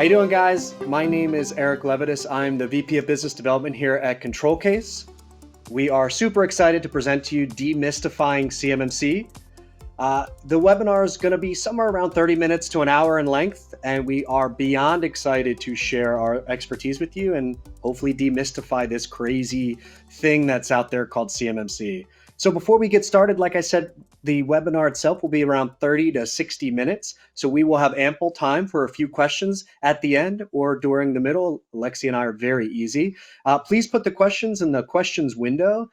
you doing, guys? My name is Eric Levitas. I'm the VP of Business Development here at ControlCase. We are super excited to present to you Demystifying CMMC. The webinar is going to be somewhere around 30 minutes to an hour in length, and we are beyond excited to share our expertise with you and hopefully demystify this crazy thing that's out there called CMMC. So before we get started, like I said, the webinar itself will be around 30 to 60 minutes. So we will have ample time for a few questions at the end or during the middle. Alexy and I are very easy. Please put the questions in the questions window.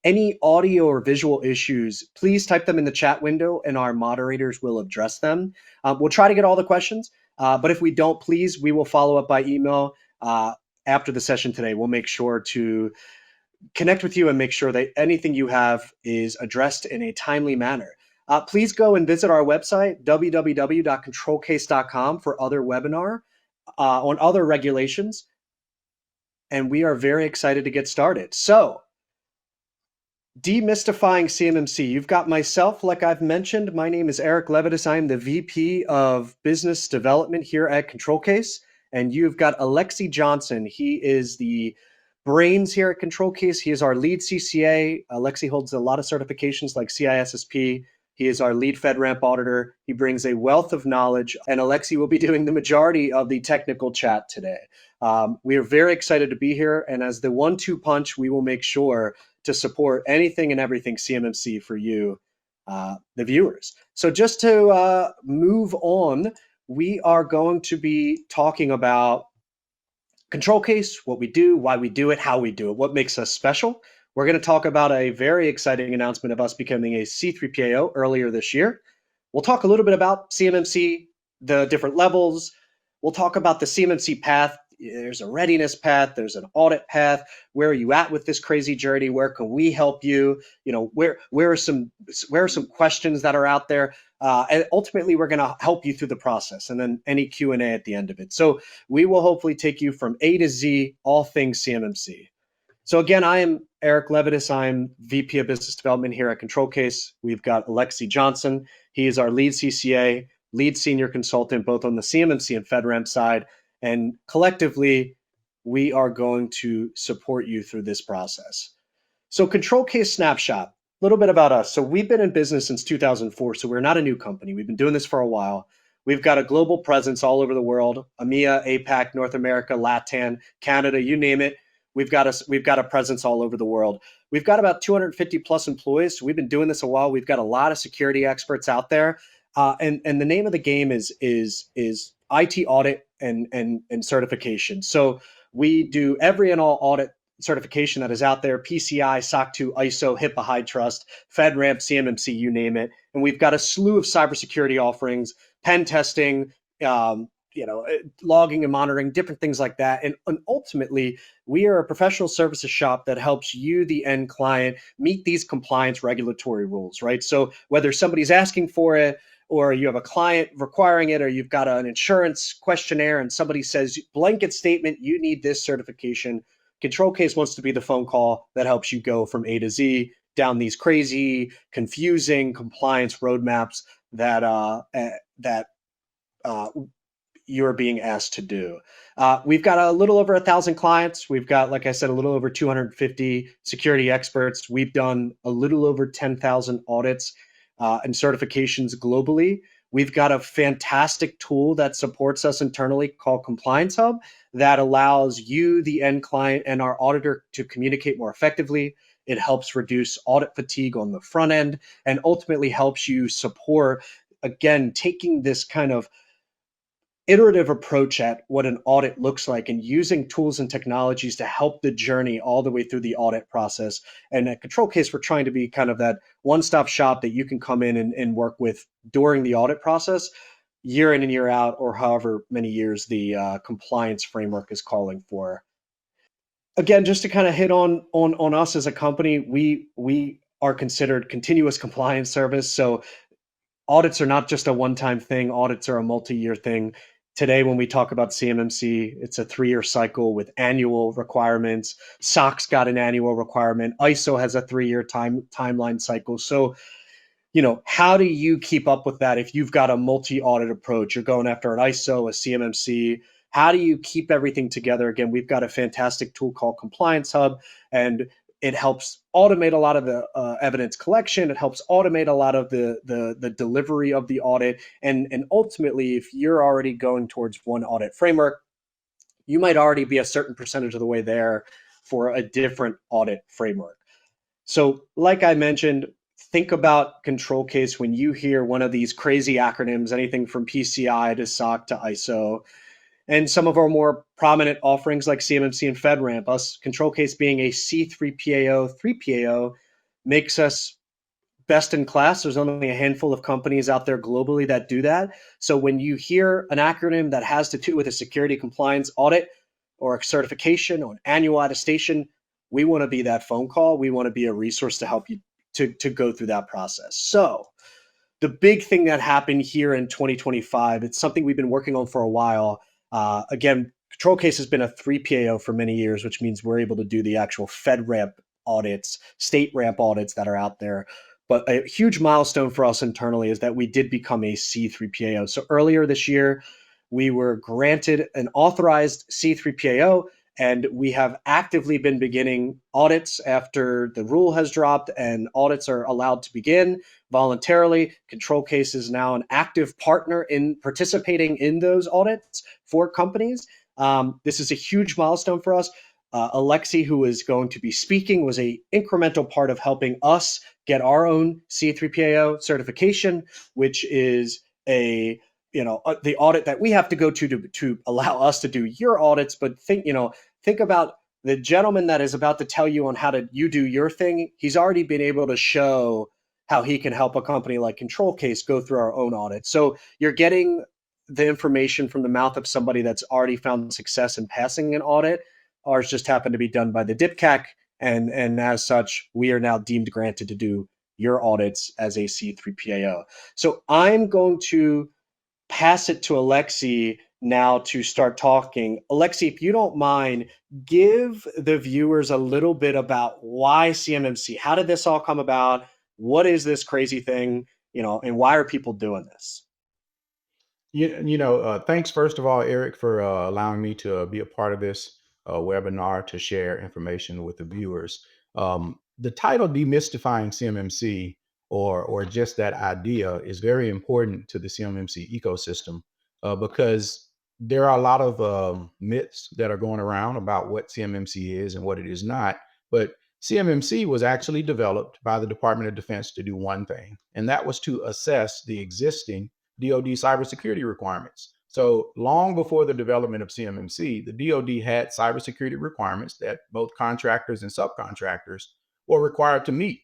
Any audio or visual issues, please type them in the chat window and our moderators will address them. We'll try to get all the questions, but if we don't, please, we will follow up by email after the session today. We'll make sure to connect with you and make sure that anything you have is addressed in a timely manner. Please go and visit our website, www.controlcase.com, for other webinar on other regulations. And we are very excited to get started. So, Demystifying CMMC. You've got myself, like I've mentioned. My name is Eric Levitas. I'm the VP of Business Development here at ControlCase. And you've got Alexy Johnson. He is the brains here at ControlCase. He is our lead CCA. Alexy holds a lot of certifications like CISSP. He is our lead FedRAMP auditor. He brings a wealth of knowledge, and Alexy will be doing the majority of the technical chat today. We are very excited to be here, and as the 1-2 punch, we will make sure to support anything and everything CMMC for you, the viewers. So just to move on, we are going to be talking about ControlCase, what we do, why we do it, how we do it, what makes us special. We're going to talk about a very exciting announcement of us becoming a C3PAO earlier this year. We'll talk a little bit about CMMC, the different levels. We'll talk about the CMMC path. There's a readiness path. There's an audit path. Where are you at with this crazy journey? Where can we help you? You know, where are some questions that are out there? And ultimately, we're going to help you through the process, and then any Q&A at the end of it. So we will hopefully take you from A to Z, all things CMMC. So again, I am Eric Levitas. I'm VP of Business Development here at ControlCase. We've got Alexy Johnson. He is our lead CCA, lead senior consultant, both on the CMMC and FedRAMP side. And collectively, we are going to support you through this process. So ControlCase snapshot, a little bit about us. So we've been in business since 2004, so we're not a new company. We've been doing this for a while. We've got a global presence all over the world, EMEA, APAC, North America, LATAM, Canada, you name it. We've got a presence all over the world. We've got about 250 plus employees. So we've been doing this a while. We've got a lot of security experts out there. And the name of the game is IT audit and certification. So we do every and all audit certification that is out there: PCI, SOC 2, ISO, HIPAA, HITRUST, FedRAMP, CMMC, you name it. And we've got a slew of cybersecurity offerings, pen testing, logging and monitoring, different things like that. And ultimately, we are a professional services shop that helps you, the end client, meet these compliance regulatory rules, right? So whether somebody's asking for it, or you have a client requiring it, or you've got an insurance questionnaire and somebody says, blanket statement, you need this certification, ControlCase wants to be the phone call that helps you go from A to Z down these crazy, confusing compliance roadmaps that you're being asked to do. We've got a little over 1,000 clients. We've got, like I said, a little over 250 security experts. We've done a little over 10,000 audits and certifications globally. We've got a fantastic tool that supports us internally called Compliance Hub that allows you, the end client, and our auditor to communicate more effectively. It helps reduce audit fatigue on the front end and ultimately helps you support, again, taking this kind of iterative approach at what an audit looks like and using tools and technologies to help the journey all the way through the audit process. And at ControlCase, we're trying to be kind of that one-stop shop that you can come in and work with during the audit process, year in and year out, or however many years the compliance framework is calling for. Again, just to kind of hit on us as a company, we are considered continuous compliance service. So audits are not just a one-time thing. Audits are a multi-year thing. Today, when we talk about CMMC, it's a 3-year cycle with annual requirements. SOC's got an annual requirement. ISO has a 3-year timeline cycle. So, how do you keep up with that if you've got a multi-audit approach? You're going after an ISO, a CMMC, how do you keep everything together? Again, we've got a fantastic tool called Compliance Hub, and it helps automate a lot of the evidence collection. It helps automate a lot of the delivery of the audit, and ultimately, if you're already going towards one audit framework, you might already be a certain percentage of the way there for a different audit framework. So, like I mentioned, think about ControlCase when you hear one of these crazy acronyms, anything from PCI to SOC to ISO, and some of our more prominent offerings like CMMC and FedRAMP. Us ControlCase being a C3PAO, 3PAO makes us best in class. There's only a handful of companies out there globally that do that. So when you hear an acronym that has to do with a security compliance audit or a certification or an annual attestation, we want to be that phone call. We want to be a resource to help you to go through that process. So the big thing that happened here in 2025, it's something we've been working on for a while. Again, ControlCase has been a 3PAO for many years, which means we're able to do the actual FedRAMP audits, state ramp audits that are out there. But a huge milestone for us internally is that we did become a C3PAO. So earlier this year, we were granted an authorized C3PAO, and we have actively been beginning audits after the rule has dropped, and audits are allowed to begin voluntarily. ControlCase is now an active partner in participating in those audits for companies. This is a huge milestone for us. Alexy, who is going to be speaking, was a incremental part of helping us get our own C3PAO certification, which is the audit that we have to go to allow us to do your audits. But think about the gentleman that is about to tell you on how to you do your thing. He's already been able to show how he can help a company like ControlCase go through our own audit. So you're getting the information from the mouth of somebody that's already found success in passing an audit. Ours just happened to be done by the DIPCAC, and as such, we are now deemed granted to do your audits as a C3PAO. So I'm going to pass it to Alexy now to start talking. Alexy, if you don't mind, give the viewers a little bit about why CMMC. How did this all come about? What is this crazy thing? And why are people doing this? Thanks first of all, Eric, for allowing me to be a part of this webinar to share information with the viewers. The title "Demystifying CMMC" or just that idea is very important to the CMMC ecosystem because there are a lot of myths that are going around about what CMMC is and what it is not. But CMMC was actually developed by the Department of Defense to do one thing, and that was to assess the existing DoD cybersecurity requirements. So long before the development of CMMC, the DoD had cybersecurity requirements that both contractors and subcontractors were required to meet.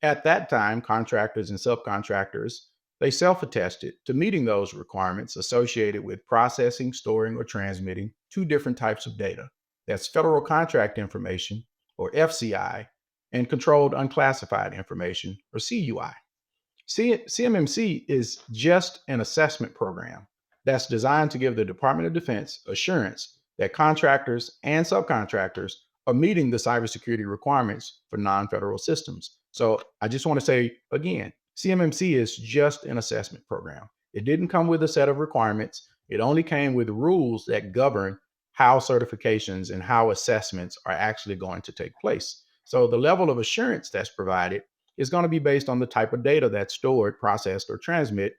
At that time, contractors and subcontractors, they self-attested to meeting those requirements associated with processing, storing, or transmitting two different types of data. That's federal contract information, or FCI, and controlled unclassified information, or CUI. CMMC is just an assessment program that's designed to give the Department of Defense assurance that contractors and subcontractors are meeting the cybersecurity requirements for non-federal systems. So I just want to say again, CMMC is just an assessment program. It didn't come with a set of requirements. It only came with rules that govern how certifications and how assessments are actually going to take place. So the level of assurance that's provided is going to be based on the type of data that's stored, processed, or transmit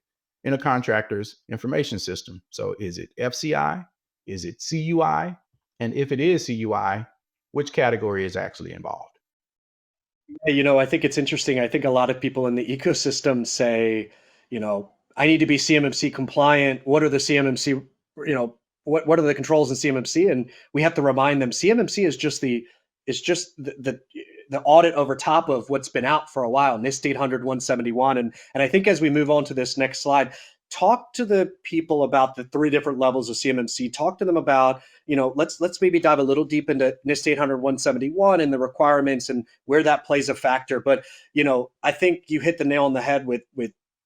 in a contractor's information system. So is it FCI? Is it CUI? And if it is CUI, which category is actually involved? I think it's interesting. I think a lot of people in the ecosystem say, I need to be CMMC compliant. What are the CMMC, what are the controls in CMMC? And we have to remind them CMMC is just the audit over top of what's been out for a while, NIST 800 171. And I think as we move on to this next slide, talk to the people about the three different levels of CMMC. Talk to them about, let's maybe dive a little deep into NIST 800 171 and the requirements and where that plays a factor. But, I think you hit the nail on the head with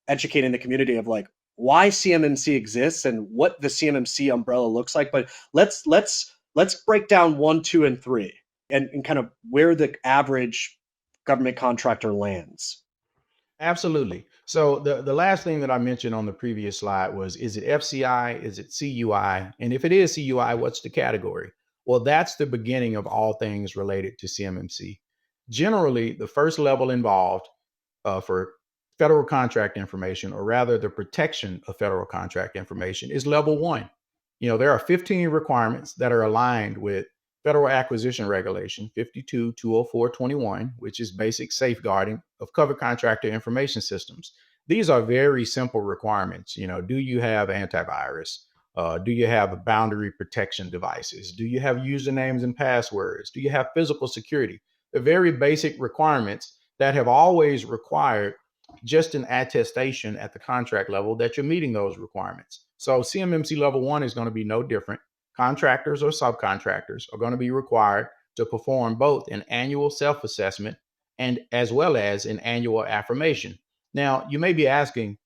educating the community of like why CMMC exists and what the CMMC umbrella looks like. But let's break down 1, 2, and 3 and kind of where the average government contractor lands. Absolutely. So the last thing that I mentioned on the previous slide was, is it FCI? Is it CUI? And if it is CUI, what's the category? Well, that's the beginning of all things related to CMMC. Generally, the first level involved for federal contract information, or rather the protection of federal contract information, is level one. There are 15 requirements that are aligned with Federal Acquisition Regulation 52-204-21, which is basic safeguarding of covered contractor information systems. These are very simple requirements. Do you have antivirus? Do you have boundary protection devices? Do you have usernames and passwords? Do you have physical security? The very basic requirements that have always required just an attestation at the contract level that you're meeting those requirements. So CMMC level one is going to be no different. Contractors or subcontractors are going to be required to perform both an annual self-assessment and as well as an annual affirmation. Now, you may be asking,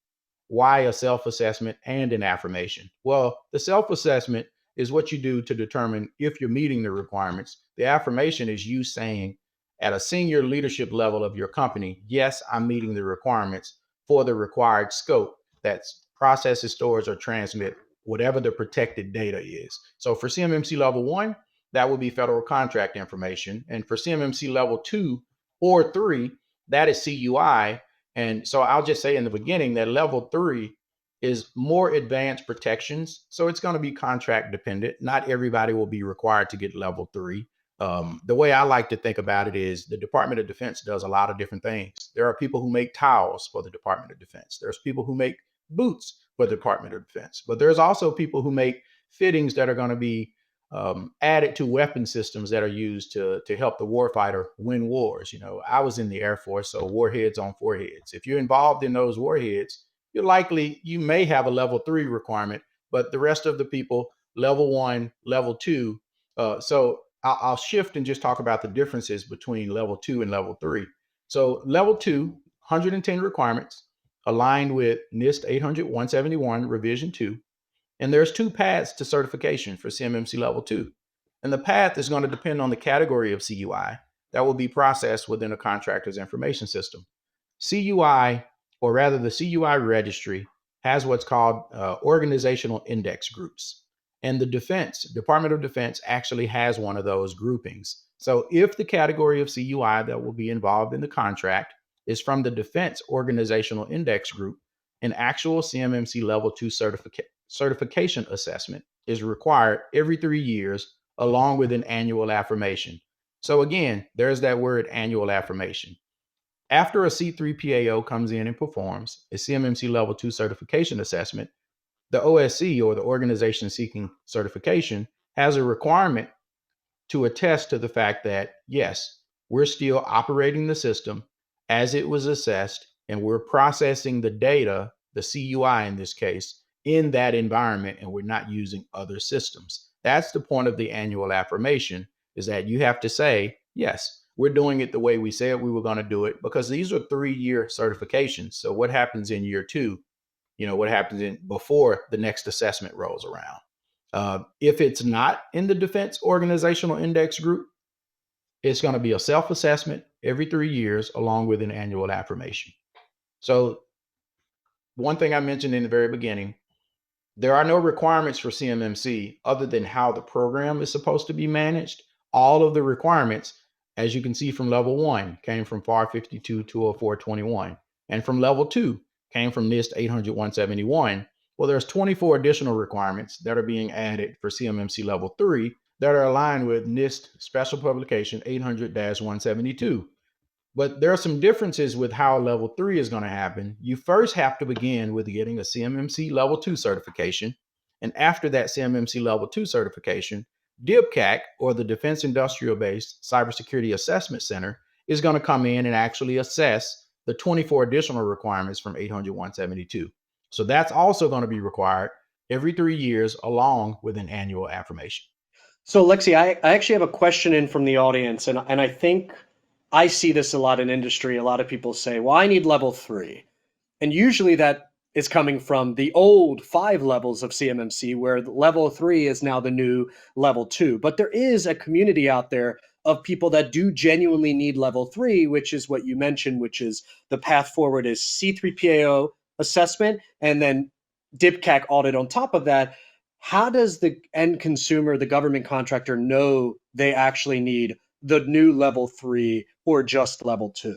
why a self-assessment and an affirmation? Well, the self-assessment is what you do to determine if you're meeting the requirements. The affirmation is you saying at a senior leadership level of your company, yes, I'm meeting the requirements for the required scope that's processes, stores, or transmit whatever the protected data is. So for CMMC level one, that would be federal contract information. And for CMMC level 2 or 3, that is CUI. And so I'll just say in the beginning that level 3 is more advanced protections. So it's going to be contract dependent. Not everybody will be required to get level 3. The way I like to think about it is the Department of Defense does a lot of different things. There are people who make towels for the Department of Defense. There's people who make boots for the Department of Defense. But there's also people who make fittings that are going to be added to weapon systems that are used to help the warfighter win wars. I was in the Air Force, so warheads on foreheads. If you're involved in those warheads, you may have a level 3 requirement, but the rest of the people, level 1, level 2. So I'll shift and just talk about the differences between level 2 and level 3. So level 2, 110 requirements aligned with NIST 800-171 revision 2. And there's 2 paths to certification for CMMC level 2. And the path is going to depend on the category of CUI that will be processed within a contractor's information system. CUI, or rather the CUI registry, has what's called organizational index groups. And the Department of Defense actually has one of those groupings. So if the category of CUI that will be involved in the contract is from the Defense Organizational Index Group, an actual CMMC level 2 certification assessment is required every 3 years, along with an annual affirmation. So again, there's that word annual affirmation. After a C3PAO comes in and performs a CMMC level 2 certification assessment, the OSC, or the organization seeking certification, has a requirement to attest to the fact that, yes, we're still operating the system as it was assessed, and we're processing the data, the CUI in this case, in that environment, and we're not using other systems. That's the point of the annual affirmation, is that you have to say, yes, we're doing it the way we said we were going to do it, because these are 3-year certifications. So what happens in year 2? What happens before the next assessment rolls around? If it's not in the Defense Organizational Index Group, it's going to be a self-assessment every 3 years, along with an annual affirmation. So one thing I mentioned in the very beginning, there are no requirements for CMMC other than how the program is supposed to be managed. All of the requirements, as you can see from level 1, came from FAR 52-204-21, and from level 2 came from NIST 800-171. Well, there's 24 additional requirements that are being added for CMMC level 3 that are aligned with NIST Special Publication 800-172. But there are some differences with how level 3 is going to happen. You first have to begin with getting a CMMC level 2 certification. And after that CMMC level 2 certification, DIPCAC, or the Defense Industrial Based Cybersecurity Assessment Center, is going to come in and actually assess the 24 additional requirements from 800-172. So that's also going to be required every 3 years, along with an annual affirmation. So, Alexy, I actually have a question in from the audience, and I think I see this a lot in industry. A lot of people say, well, I need level 3. And usually that is coming from the old 5 levels of CMMC, where level 3 is now the new level 2. But there is a community out there of people that do genuinely need level 3, which is what you mentioned, which is the path forward is C3PAO assessment and then DIPCAC audit on top of that. How does the end consumer, the government contractor, know they actually need the new level 3 or just level 2?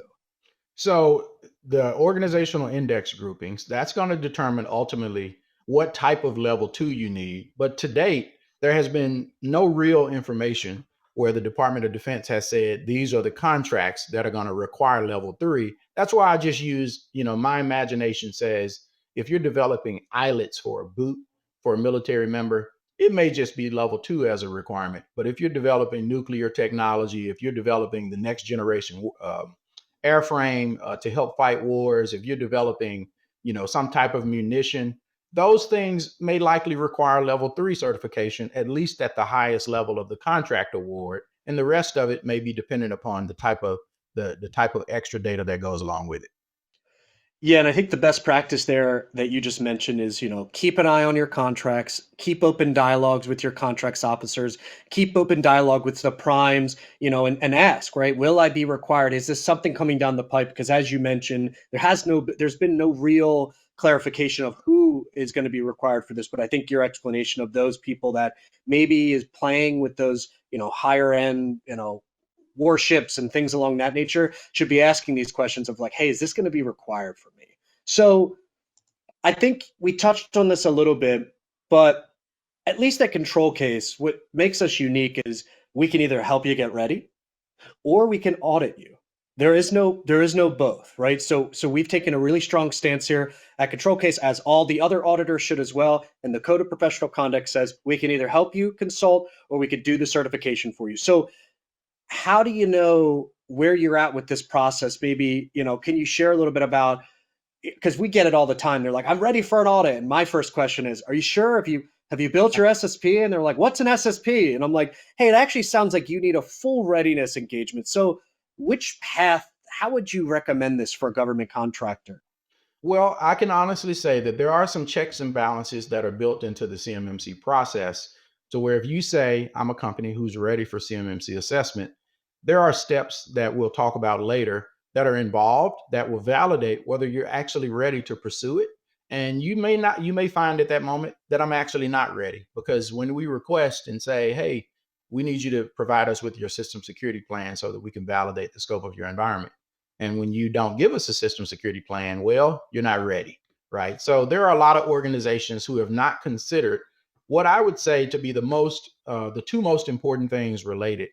So the organizational index groupings, that's going to determine ultimately what type of level 2 you need. But to date, there has been no real information where the Department of Defense has said these are the contracts that are going to require level 3. That's why I just use, my imagination says if you're developing eyelets for a boot for a military member, it may just be level 2 as a requirement. But if you're developing nuclear technology, if you're developing the next generation airframe to help fight wars, if you're developing, some type of munition, those things may likely require level 3 certification, at least at the highest level of the contract award. And the rest of it may be dependent upon the type of the type of extra data that goes along with it. Yeah, and I think the best practice there that you just mentioned is, keep an eye on your contracts, keep open dialogues with your contracts officers, keep open dialogue with the primes, and ask, right? Will I be required? Is this something coming down the pipe? Because as you mentioned, there's been no real clarification of who is going to be required for this. But I think your explanation of those people that maybe is playing with those, higher end, warships and things along that nature should be asking these questions of like, hey, is this going to be required for me? So I think we touched on this a little bit, but at least at ControlCase, what makes us unique is we can either help you get ready or we can audit you. There is no both, right? So we've taken a really strong stance here at ControlCase, as all the other auditors should as well. And the Code of Professional Conduct says we can either help you consult or we could do the certification for you. So how do you know where you're at with this process? Maybe, can you share a little bit about, because we get it all the time. They're like, I'm ready for an audit. And my first question is, are you sure? Have you built your SSP? And they're like, what's an SSP? And I'm like, hey, it actually sounds like you need a full readiness engagement. So how would you recommend this for a government contractor? Well, I can honestly say that there are some checks and balances that are built into the CMMC process to where if you say, I'm a company who's ready for CMMC assessment, there are steps that we'll talk about later that are involved that will validate whether you're actually ready to pursue it. And you may find at that moment that I'm actually not ready, because when we request and say, hey, we need you to provide us with your system security plan so that we can validate the scope of your environment. And when you don't give us a system security plan, well, you're not ready, right? So there are a lot of organizations who have not considered what I would say to be the two most important things related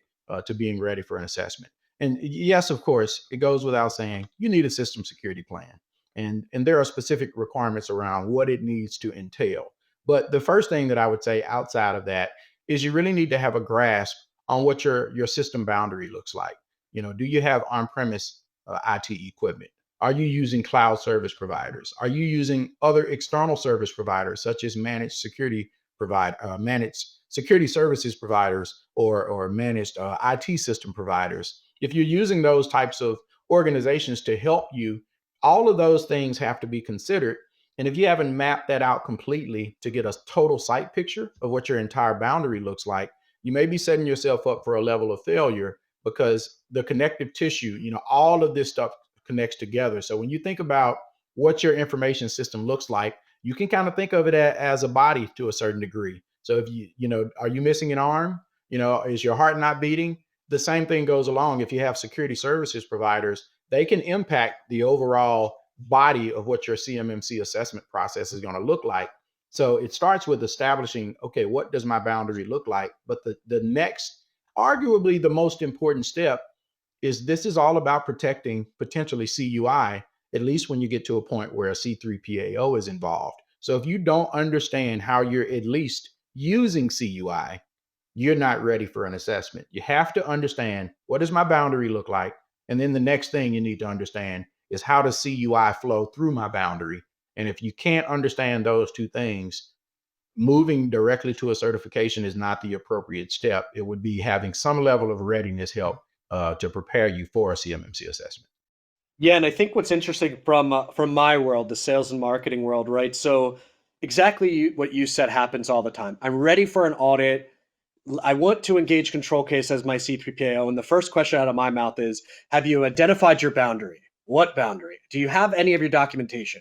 to being ready for an assessment. And yes, of course, it goes without saying, you need a system security plan. And there are specific requirements around what it needs to entail. But the first thing that I would say outside of that is you really need to have a grasp on what your system boundary looks like. Do you have on-premise IT equipment? Are you using cloud service providers? Are you using other external service providers, such as managed security services providers, or managed IT system providers? If you're using those types of organizations to help you, all of those things have to be considered. And if you haven't mapped that out completely to get a total site picture of what your entire boundary looks like, you may be setting yourself up for a level of failure, because the connective tissue, all of this stuff connects together. So when you think about what your information system looks like, you can kind of think of it as a body to a certain degree. So if are you missing an arm? Is your heart not beating? The same thing goes along. If you have security services providers, they can impact the overall body of what your CMMC assessment process is going to look like. So it starts with establishing, okay, what does my boundary look like? But the next, arguably the most important step, is this is all about protecting potentially CUI, at least when you get to a point where a C3PAO is involved. So if you don't understand how you're at least using CUI, you're not ready for an assessment. You have to understand, what does my boundary look like? And then the next thing you need to understand is, how does CUI flow through my boundary? And if you can't understand those two things, moving directly to a certification is not the appropriate step. It would be having some level of readiness help to prepare you for a CMMC assessment. Yeah, and I think what's interesting from my world, the sales and marketing world, right? So exactly what you said happens all the time. I'm ready for an audit. I want to engage ControlCase as my C3PAO, and the first question out of my mouth is, have you identified your boundary? What boundary? Do you have any of your documentation?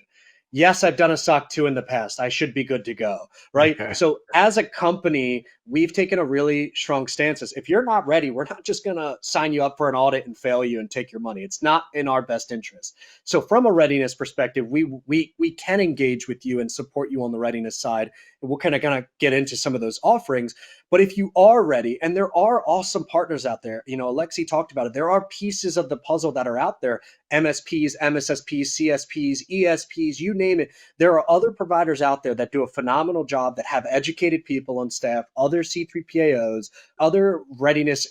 Yes, I've done a SOC 2 in the past. I should be good to go, right? Okay. So as a company, we've taken a really strong stance. If you're not ready, we're not just going to sign you up for an audit and fail you and take your money. It's not in our best interest. So from a readiness perspective, we can engage with you and support you on the readiness side. And we're kind of going to get into some of those offerings. But if you are ready, and there are awesome partners out there, Alexy talked about it, there are pieces of the puzzle that are out there, MSPs, MSSPs, CSPs, ESPs, you name it. There are other providers out there that do a phenomenal job, that have educated people on staff, other C3PAOs, other readiness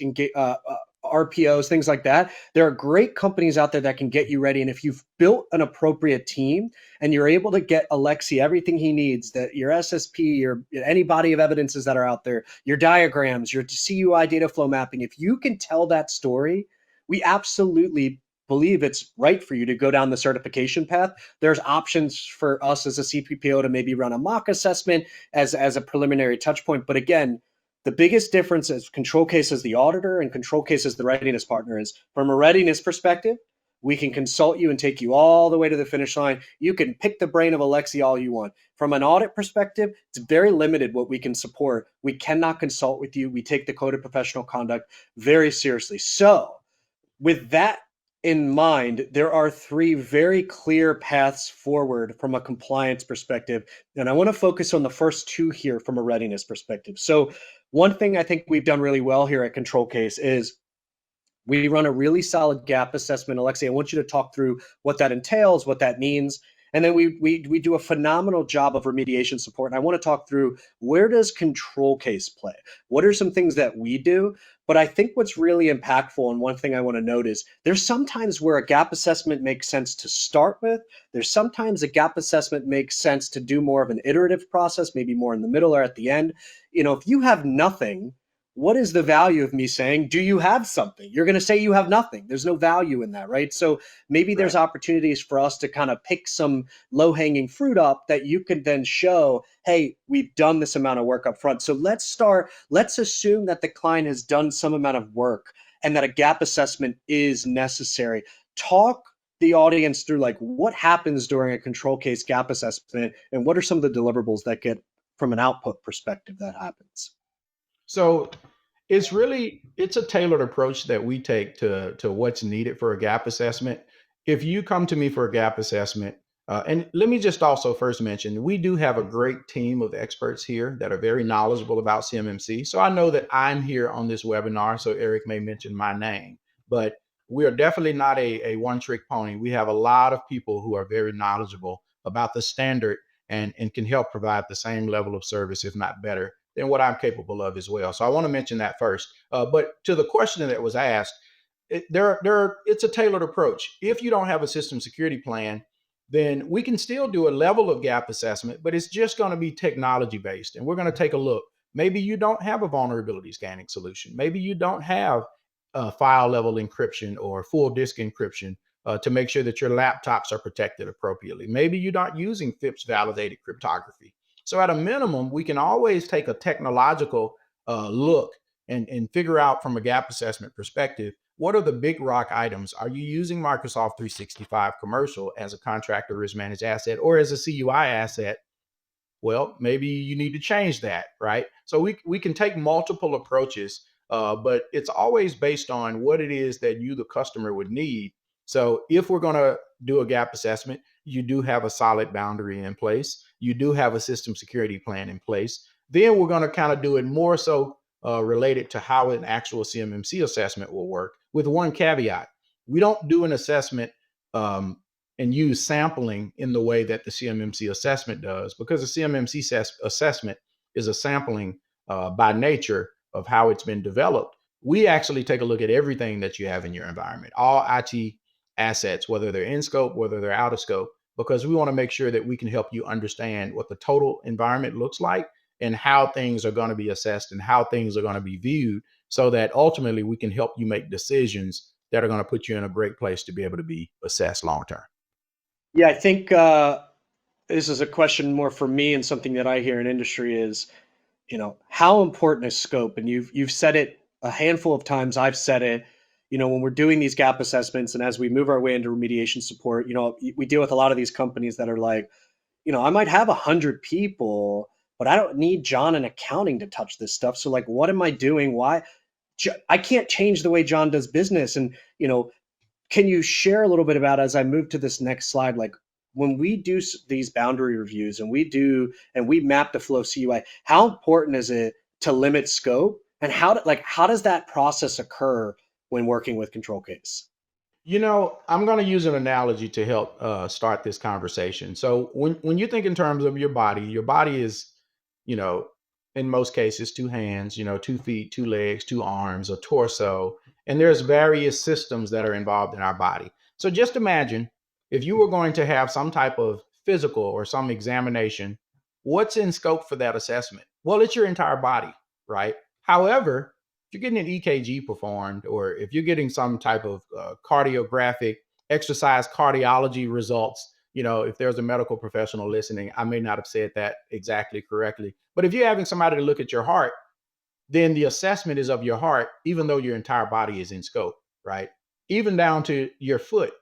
RPOs, things like that. There are great companies out there that can get you ready. And if you've built an appropriate team and you're able to get Alexy everything he needs, that your SSP, your any body of evidences that are out there, your diagrams, your CUI data flow mapping, if you can tell that story, we absolutely believe it's right for you to go down the certification path. There's options for us as a C3PAO to maybe run a mock assessment as a preliminary touch point. But again, the biggest difference is ControlCase as the auditor and ControlCase as the readiness partner is, from a readiness perspective, we can consult you and take you all the way to the finish line. You can pick the brain of Alexy all you want. From an audit perspective, it's very limited what we can support. We cannot consult with you. We take the code of professional conduct very seriously. So with that in mind, there are three very clear paths forward from a compliance perspective. And I want to focus on the first two here from a readiness perspective. So one thing I think we've done really well here at ControlCase is we run a really solid gap assessment. Alexy, I want you to talk through what that entails, what that means. And then we do a phenomenal job of remediation support. And I want to talk through, where does ControlCase play? What are some things that we do? But I think what's really impactful, and one thing I want to note is, there's sometimes where a gap assessment makes sense to start with. There's sometimes a gap assessment makes sense to do more of an iterative process, maybe more in the middle or at the end. If you have nothing, what is the value of me saying, do you have something? You're going to say you have nothing. There's no value in that, right? So maybe there's opportunities for us to kind of pick some low hanging fruit up that you can then show, hey, we've done this amount of work up front. So let's assume that the client has done some amount of work and that a gap assessment is necessary. Talk the audience through, like, what happens during a ControlCase gap assessment and what are some of the deliverables that get, from an output perspective, that happens. So it's a tailored approach that we take to what's needed for a gap assessment. If you come to me for a gap assessment, and let me just also first mention, we do have a great team of experts here that are very knowledgeable about CMMC. So I know that I'm here on this webinar, so Eric may mention my name, but we are definitely not a one-trick pony. We have a lot of people who are very knowledgeable about the standard and can help provide the same level of service, if not better, than what I'm capable of as well. So I want to mention that first. But to the question that was asked, it's a tailored approach. If you don't have a system security plan, then we can still do a level of gap assessment, but it's just going to be technology based. And we're going to take a look. Maybe you don't have a vulnerability scanning solution. Maybe you don't have file level encryption or full disk encryption to make sure that your laptops are protected appropriately. Maybe you're not using FIPS validated cryptography. So at a minimum, we can always take a technological look and figure out, from a gap assessment perspective, what are the big rock items? Are you using Microsoft 365 Commercial as a contractor risk managed asset or as a CUI asset? Well, maybe you need to change that, right? So we can take multiple approaches, but it's always based on what it is that you, the customer, would need. So if we're going to do a gap assessment, you do have a solid boundary in place. You do have a system security plan in place. Then we're going to kind of do it more so related to how an actual CMMC assessment will work, with one caveat. We don't do an assessment and use sampling in the way that the CMMC assessment does, because the CMMC assessment is a sampling by nature of how it's been developed. We actually take a look at everything that you have in your environment, all IT assets, whether they're in scope, whether they're out of scope, because we want to make sure that we can help you understand what the total environment looks like and how things are going to be assessed and how things are going to be viewed, so that ultimately we can help you make decisions that are going to put you in a great place to be able to be assessed long term. Yeah, I think this is a question more for me, and something that I hear in industry is, how important is scope? And you've said it a handful of times. I've said it. When we're doing these gap assessments and as we move our way into remediation support, we deal with a lot of these companies that are like, I might have 100 people, but I don't need John in accounting to touch this stuff. So like, what am I doing? Why? I can't change the way John does business. And, can you share a little bit about, as I move to this next slide, like when we do these boundary reviews and we map the flow CUI, how important is it to limit scope, and how does that process occur when working with ControlCase? I'm going to use an analogy to help start this conversation. So when you think in terms of your body is, you know, in most cases, two hands, 2 feet, 2 legs, 2 arms, a torso, and there's various systems that are involved in our body. So just imagine if you were going to have some type of physical or some examination, what's in scope for that assessment? Well, it's your entire body, right? However, you're getting an EKG performed, or if you're getting some type of cardiographic exercise cardiology results, if there's a medical professional listening, I may not have said that exactly correctly. But if you're having somebody to look at your heart, then the assessment is of your heart, even though your entire body is in scope, right? Even down to your foot.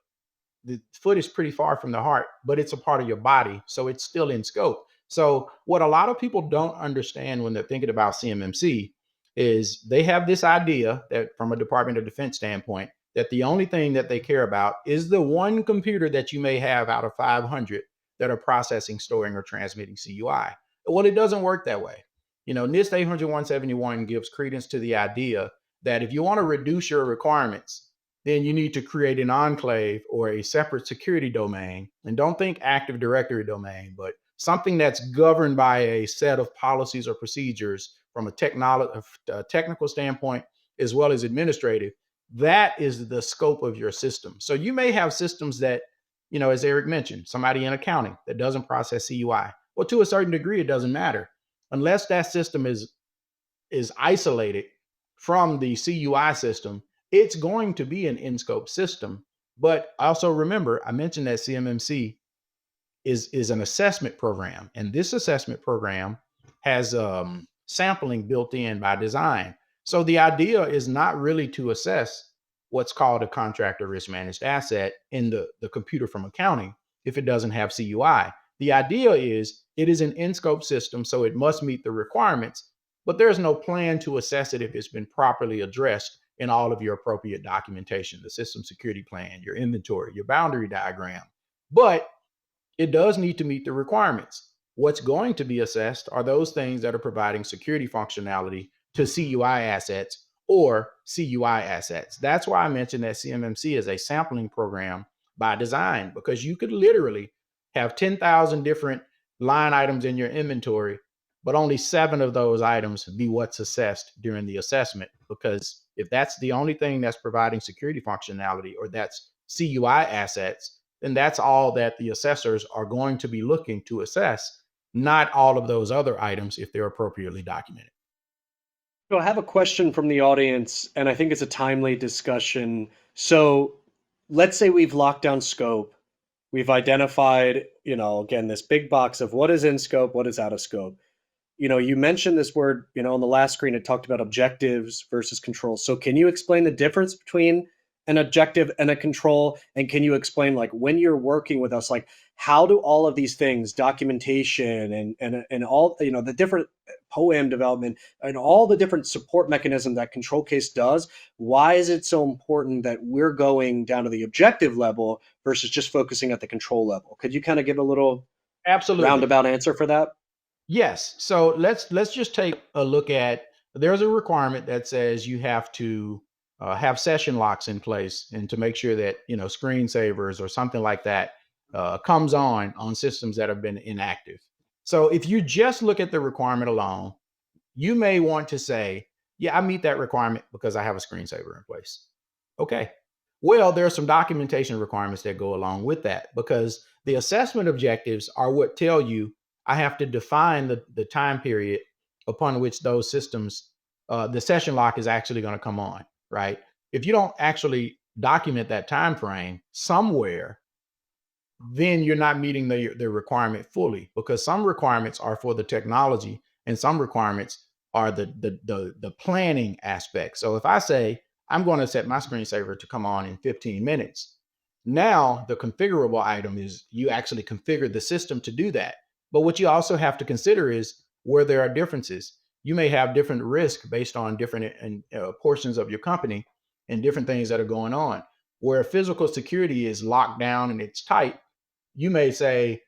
The foot is pretty far from the heart, but it's a part of your body, so it's still in scope. So what a lot of people don't understand when they're thinking about CMMC is they have this idea that from a Department of Defense standpoint, that the only thing that they care about is the one computer that you may have out of 500 that are processing, storing, or transmitting CUI. Well, it doesn't work that way. NIST 800-171 gives credence to the idea that if you want to reduce your requirements, then you need to create an enclave or a separate security domain. And don't think Active Directory domain, but something that's governed by a set of policies or procedures from a technical standpoint, as well as administrative. That is the scope of your system. So you may have systems that, as Eric mentioned, somebody in accounting that doesn't process CUI. Well, to a certain degree, it doesn't matter unless that system is isolated from the CUI system. It's going to be an in-scope system. But also remember, I mentioned that CMMC is an assessment program, and this assessment program has sampling built in by design. So the idea is not really to assess what's called a contractor risk managed asset in the computer from accounting if it doesn't have CUI. The idea is it is an in-scope system, so it must meet the requirements, but there's no plan to assess it if it's been properly addressed in all of your appropriate documentation, the system security plan, your inventory, your boundary diagram. But it does need to meet the requirements. What's going to be assessed are those things that are providing security functionality to CUI assets or CUI assets. That's why I mentioned that CMMC is a sampling program by design, because you could literally have 10,000 different line items in your inventory, but only 7 of those items be what's assessed during the assessment. Because if that's the only thing that's providing security functionality, or that's CUI assets, then that's all that the assessors are going to be looking to assess, not all of those other items if they're appropriately documented. So I have a question from the audience, and I think it's a timely discussion. So let's say we've locked down scope. We've identified, again, this big box of what is in scope, what is out of scope. You mentioned this word, on the last screen, it talked about objectives versus controls. So can you explain the difference between an objective and a control? And can you explain, like, when you're working with us, like, how do all of these things, documentation and all, the different POAM development and all the different support mechanism that ControlCase does, why is it so important that we're going down to the objective level versus just focusing at the control level? Could you kind of give a little Absolutely. roundabout answer for that? Yes. So let's just take a look at, there's a requirement that says you have to have session locks in place, and to make sure that screensavers or something like that comes on systems that have been inactive. So if you just look at the requirement alone, you may want to say, yeah, I meet that requirement because I have a screensaver in place. Okay. Well, there are some documentation requirements that go along with that, because the assessment objectives are what tell you I have to define the time period upon which those systems, the session lock is actually going to come on, right? If you don't actually document that time frame somewhere, then you're not meeting the requirement fully, because some requirements are for the technology And some requirements are the planning aspect. So if I say I'm going to set my screensaver to come on in 15 minutes, now the configurable item is you actually configure the system to do that. But what you also have to consider is where there are differences. You may have different risk based on different portions of your company and different things that are going on. Where physical security is locked down and it's tight, you may say,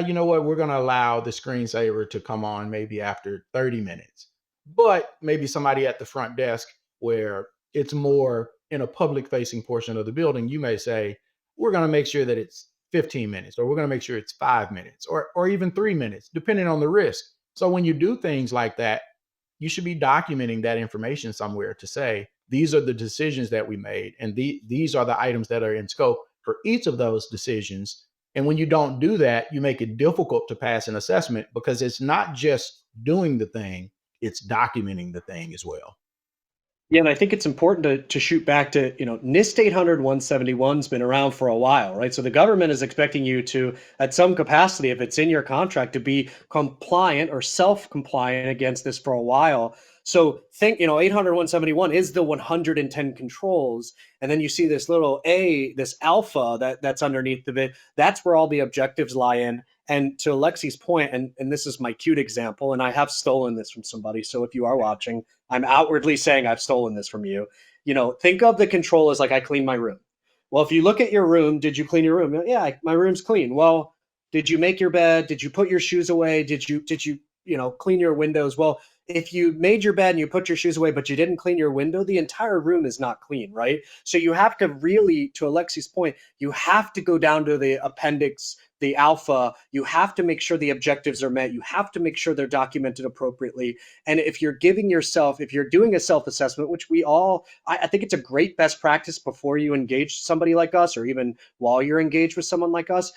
you know what, we're going to allow the screensaver to come on maybe after 30 minutes. But maybe somebody at the front desk where it's more in a public facing portion of the building, you may say, we're going to make sure that it's 15 minutes, or we're going to make sure it's 5 minutes, or even 3 minutes, depending on the risk. So when you do things like that, you should be documenting that information somewhere to say, these are the decisions that we made, and these are the items that are in scope for each of those decisions. And when you don't do that, you make it difficult to pass an assessment because it's not just doing the thing, it's documenting the thing as well. Yeah, and I think it's important to shoot back to, NIST 800-171's been around for a while, right? So the government is expecting you to, at some capacity, if it's in your contract, to be compliant or self-compliant against this for a while. So think, 800-171 is the 110 controls. And then you see this little this alpha that's underneath of it. That's where all the objectives lie in. And to Alexy's point, and this is my cute example, and I have stolen this from somebody. So if you are watching, I'm outwardly saying I've stolen this from you. Think of the control as like I clean my room. Well, if you look at your room, did you clean your room? Yeah, my room's clean. Well, did you make your bed? Did you put your shoes away? Did you clean your windows? Well, if you made your bed and you put your shoes away, but you didn't clean your window, the entire room is not clean, right? So you have to really, to Alexy's point, you have to go down to the appendix, the alpha. You have to make sure the objectives are met. You have to make sure they're documented appropriately. And if you're if you're doing a self-assessment, which I think it's a great best practice before you engage somebody like us, or even while you're engaged with someone like us,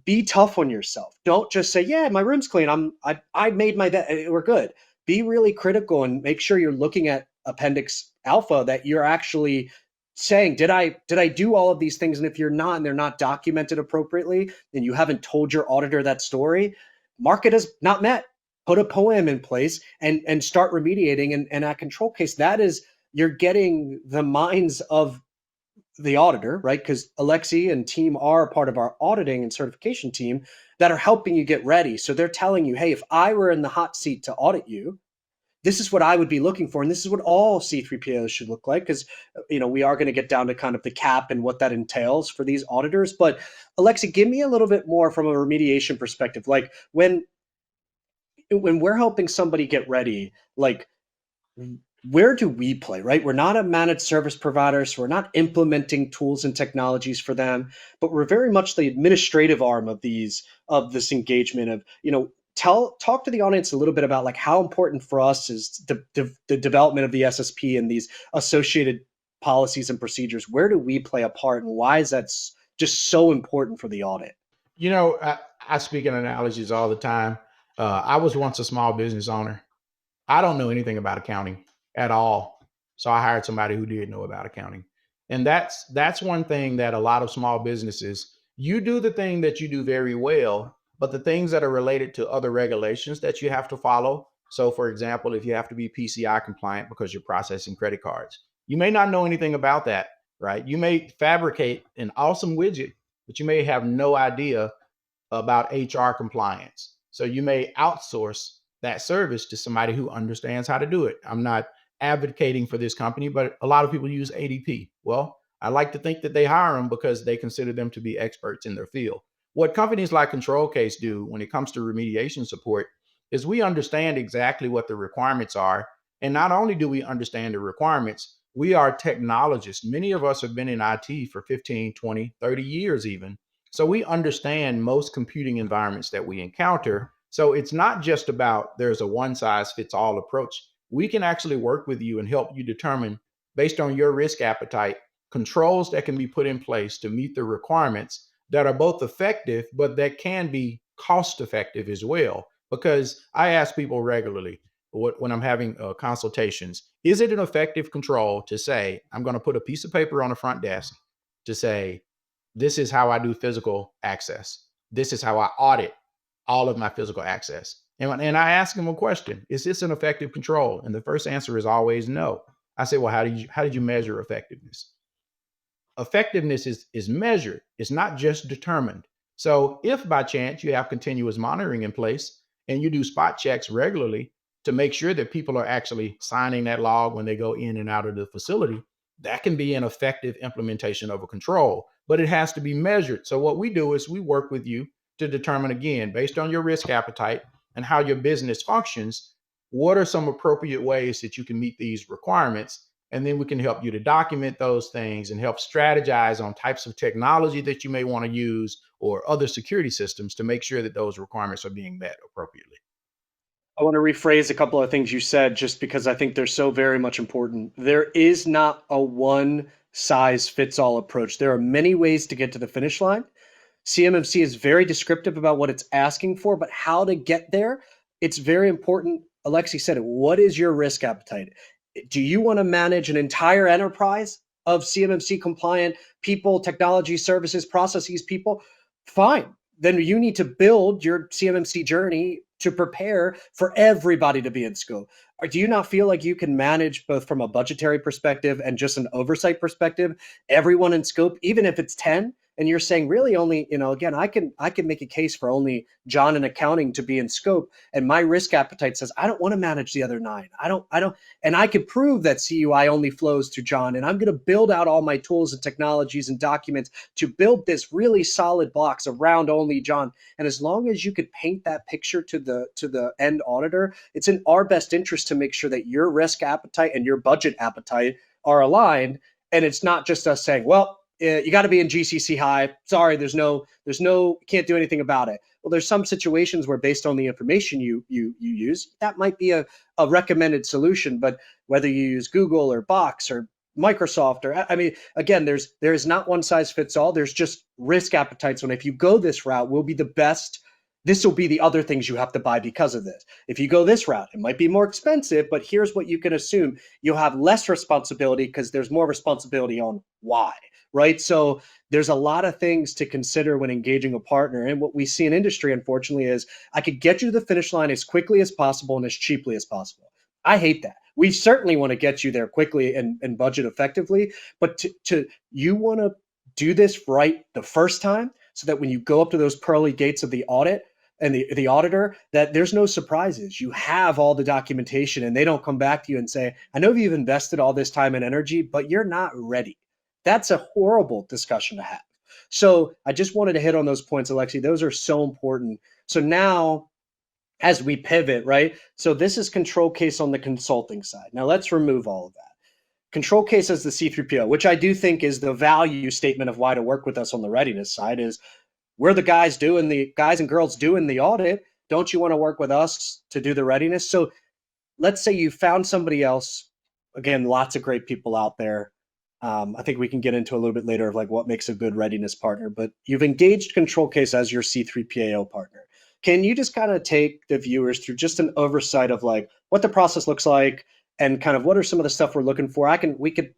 be tough on yourself. Don't just say, "Yeah, my room's clean. I made my bed. We're good." Be really critical and make sure you're looking at Appendix Alpha, that you're actually saying, "Did I do all of these things?" And if you're not, and they're not documented appropriately, and you haven't told your auditor that story, mark it as not met. Put a poem in place and start remediating. And at ControlCase, that is, you're getting the minds of the auditor, right? Because Alexy and team are a part of our auditing and certification team that are helping you get ready. So they're telling you, hey, if I were in the hot seat to audit you, this is what I would be looking for. And this is what all C3PAOs should look like. Because, we are going to get down to kind of the cap and what that entails for these auditors. But Alexy, give me a little bit more from a remediation perspective. Like when we're helping somebody get ready, like, where do we play, right? We're not a managed service provider, so we're not implementing tools and technologies for them, but we're very much the administrative arm of this engagement of, talk to the audience a little bit about like how important for us is the development of the SSP and these associated policies and procedures. Where do we play a part, and why is that just so important for the audit? I speak in analogies all the time. I was once a small business owner. I don't know anything about accounting at all. So I hired somebody who did know about accounting. And that's one thing that a lot of small businesses, you do the thing that you do very well, but the things that are related to other regulations that you have to follow. So for example, if you have to be PCI compliant because you're processing credit cards, you may not know anything about that, right? You may fabricate an awesome widget, but you may have no idea about HR compliance. So you may outsource that service to somebody who understands how to do it. I'm not advocating for this company, but a lot of people use ADP. Well, I like to think that they hire them because they consider them to be experts in their field. What companies like ControlCase do when it comes to remediation support is we understand exactly what the requirements are. And not only do we understand the requirements, we are technologists. Many of us have been in IT for 15, 20, 30 years even. So we understand most computing environments that we encounter. So it's not just about there's a one size fits all approach. We can actually work with you and help you determine, based on your risk appetite, controls that can be put in place to meet the requirements that are both effective, but that can be cost effective as well. Because I ask people regularly when I'm having consultations, is it an effective control to say, I'm going to put a piece of paper on the front desk to say, this is how I do physical access. This is how I audit all of my physical access. And I ask them a question: is this an effective control? And the first answer is always no. I say, well, how did you measure effectiveness? Effectiveness is measured. It's not just determined. So if by chance you have continuous monitoring in place and you do spot checks regularly to make sure that people are actually signing that log when they go in and out of the facility, that can be an effective implementation of a control, but it has to be measured. So what we do is we work with you to determine, again, based on your risk appetite and how your business functions, what are some appropriate ways that you can meet these requirements, and then we can help you to document those things and help strategize on types of technology that you may want to use or other security systems to make sure that those requirements are being met appropriately. I want to rephrase a couple of things you said just because I think they're so very much important. There is not a one size fits all approach. There are many ways to get to the finish line. CMMC is very descriptive about what it's asking for, but how to get there, it's very important. Alexy said it. What is your risk appetite? Do you want to manage an entire enterprise of CMMC compliant people, technology, services, processes, people? Fine. Then you need to build your CMMC journey to prepare for everybody to be in scope. Or do you not feel like you can manage both from a budgetary perspective and just an oversight perspective, everyone in scope, even if it's 10? And you're saying really only, again, I can make a case for only John in accounting to be in scope. And my risk appetite says I don't want to manage the other 9. I don't, and I could prove that CUI only flows to John. And I'm going to build out all my tools and technologies and documents to build this really solid box around only John. And as long as you could paint that picture to the end auditor, it's in our best interest to make sure that your risk appetite and your budget appetite are aligned. And it's not just us saying, well, you got to be in GCC high. Sorry, can't do anything about it. Well, there's some situations where based on the information you use, that might be a recommended solution. But whether you use Google or Box or Microsoft, or I mean, again, there is not one size fits all. There's just risk appetites. And if you go this route, will be the best. This will be the other things you have to buy because of this. If you go this route, it might be more expensive, but here's what you can assume. You'll have less responsibility because there's more responsibility on why, right? So there's a lot of things to consider when engaging a partner. And what we see in industry, unfortunately, is I could get you to the finish line as quickly as possible and as cheaply as possible. I hate that. We certainly want to get you there quickly and budget effectively, but you want to do this right the first time so that when you go up to those pearly gates of the audit, and the auditor, that there's no surprises. You have all the documentation and they don't come back to you and say, I know you've invested all this time and energy, but you're not ready. That's a horrible discussion to have. So I just wanted to hit on those points, Alexy. Those are so important. So now as we pivot, right? So this is ControlCase on the consulting side. Now let's remove all of that. ControlCase as the C3PO, which I do think is the value statement of why to work with us on the readiness side, is we're the guys and girls doing the audit. Don't you want to work with us to do the readiness? So let's say you found somebody else. Again, lots of great people out there. I think we can get into a little bit later of like what makes a good readiness partner, but you've engaged ControlCase as your C3PAO partner. Can you just kind of take the viewers through just an oversight of like what the process looks like and kind of what are some of the stuff we're looking for? We could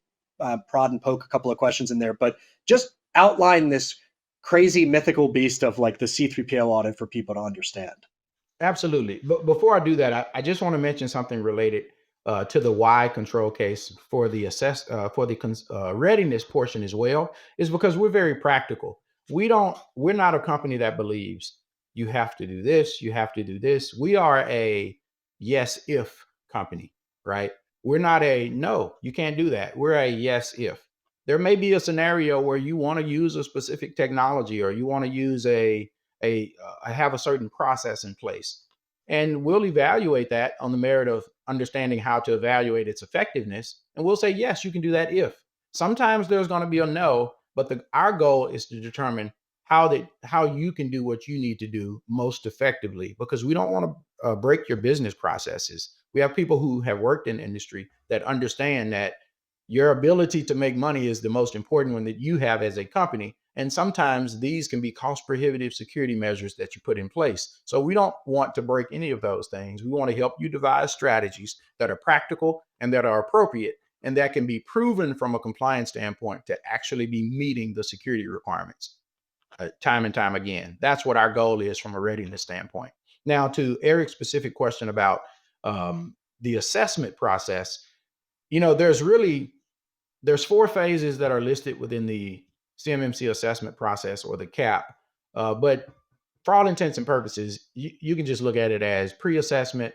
prod and poke a couple of questions in there, but just outline this crazy mythical beast of like the C3PAO audit for people to understand. Absolutely. But before I do that, I just want to mention something related to the why ControlCase for the readiness portion as well, is because we're very practical. We're not a company that believes you have to do this, you have to do this. We are a yes if company, right? We're not a no, you can't do that. We're a yes if. There may be a scenario where you want to use a specific technology or you want to use have a certain process in place, and we'll evaluate that on the merit of understanding how to evaluate its effectiveness, and we'll say yes, you can do that. If sometimes there's going to be a no, but our goal is to determine how you can do what you need to do most effectively, because we don't want to break your business processes. We have people who have worked in industry that understand that your ability to make money is the most important one that you have as a company. And sometimes these can be cost prohibitive security measures that you put in place. So we don't want to break any of those things. We want to help you devise strategies that are practical and that are appropriate and that can be proven from a compliance standpoint to actually be meeting the security requirements time and time again. That's what our goal is from a readiness standpoint. Now, to Eric's specific question about the assessment process, there's 4 phases that are listed within the CMMC assessment process, or the CAP. But for all intents and purposes, you can just look at it as pre-assessment,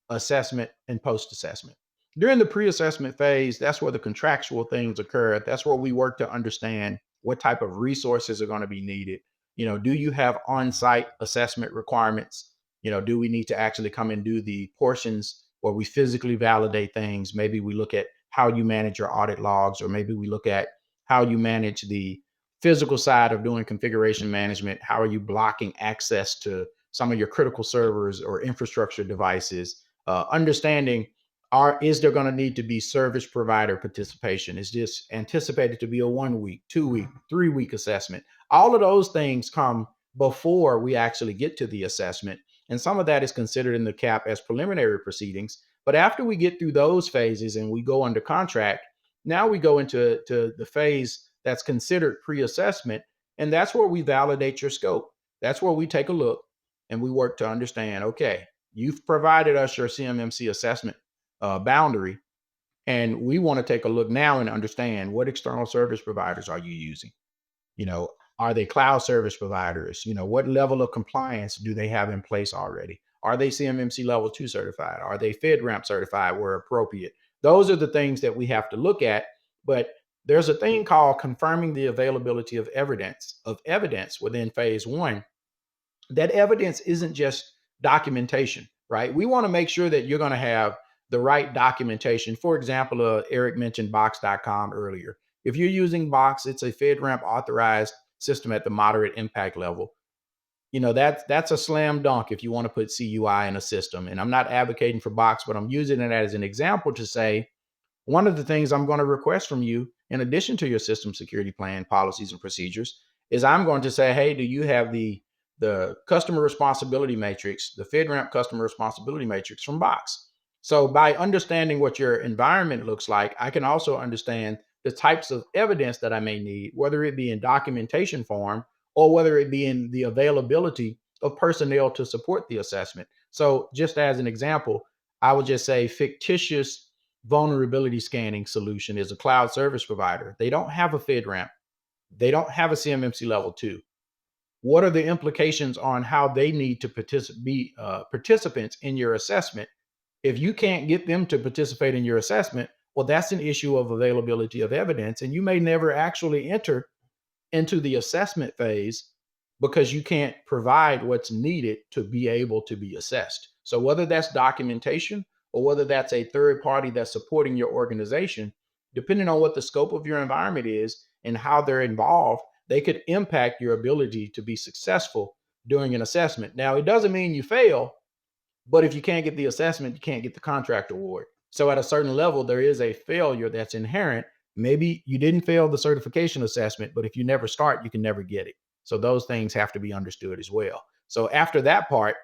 assessment, and post-assessment. During the pre-assessment phase, that's where the contractual things occur. That's where we work to understand what type of resources are going to be needed. Do you have on-site assessment requirements? Do we need to actually come and do the portions where we physically validate things? Maybe we look at how you manage your audit logs, or maybe we look at how you manage the physical side of doing configuration management. How are you blocking access to some of your critical servers or infrastructure devices? Understanding, is there going to need to be service provider participation? Is this anticipated to be a 1 week, 2 week, 3 week assessment? All of those things come before we actually get to the assessment. And some of that is considered in the CAP as preliminary proceedings. But after we get through those phases and we go under contract, now we go into the phase that's considered pre-assessment. And that's where we validate your scope. That's where we take a look and we work to understand, okay, you've provided us your CMMC assessment boundary, and we want to take a look now and understand, what external service providers are you using? Are they cloud service providers? What level of compliance do they have in place already? Are they CMMC level 2 certified? Are they FedRAMP certified where appropriate? Those are the things that we have to look at. But there's a thing called confirming the availability of evidence within phase 1. That evidence isn't just documentation, right? We want to make sure that you're going to have the right documentation. For example, Eric mentioned Box.com earlier. If you're using Box, it's a FedRAMP authorized system at the moderate impact level. That's a slam dunk if you want to put CUI in a system. And I'm not advocating for Box, but I'm using it as an example to say, one of the things I'm going to request from you, in addition to your system security plan, policies, and procedures, is I'm going to say, hey, do you have the customer responsibility matrix, the FedRAMP customer responsibility matrix from Box? So by understanding what your environment looks like, I can also understand the types of evidence that I may need, whether it be in documentation form or whether it be in the availability of personnel to support the assessment. So just as an example, I would just say fictitious vulnerability scanning solution is a cloud service provider. They don't have a FedRAMP. They don't have a CMMC level 2. What are the implications on how they need to be participants in your assessment? If you can't get them to participate in your assessment, well, that's an issue of availability of evidence, and you may never actually enter into the assessment phase because you can't provide what's needed to be able to be assessed. So whether that's documentation or whether that's a third party that's supporting your organization, depending on what the scope of your environment is and how they're involved, they could impact your ability to be successful during an assessment. Now, it doesn't mean you fail, but if you can't get the assessment, you can't get the contract award. So at a certain level, there is a failure that's inherent. Maybe you didn't fail the certification assessment, but if you never start, you can never get it. So those things have to be understood as well. So after that part,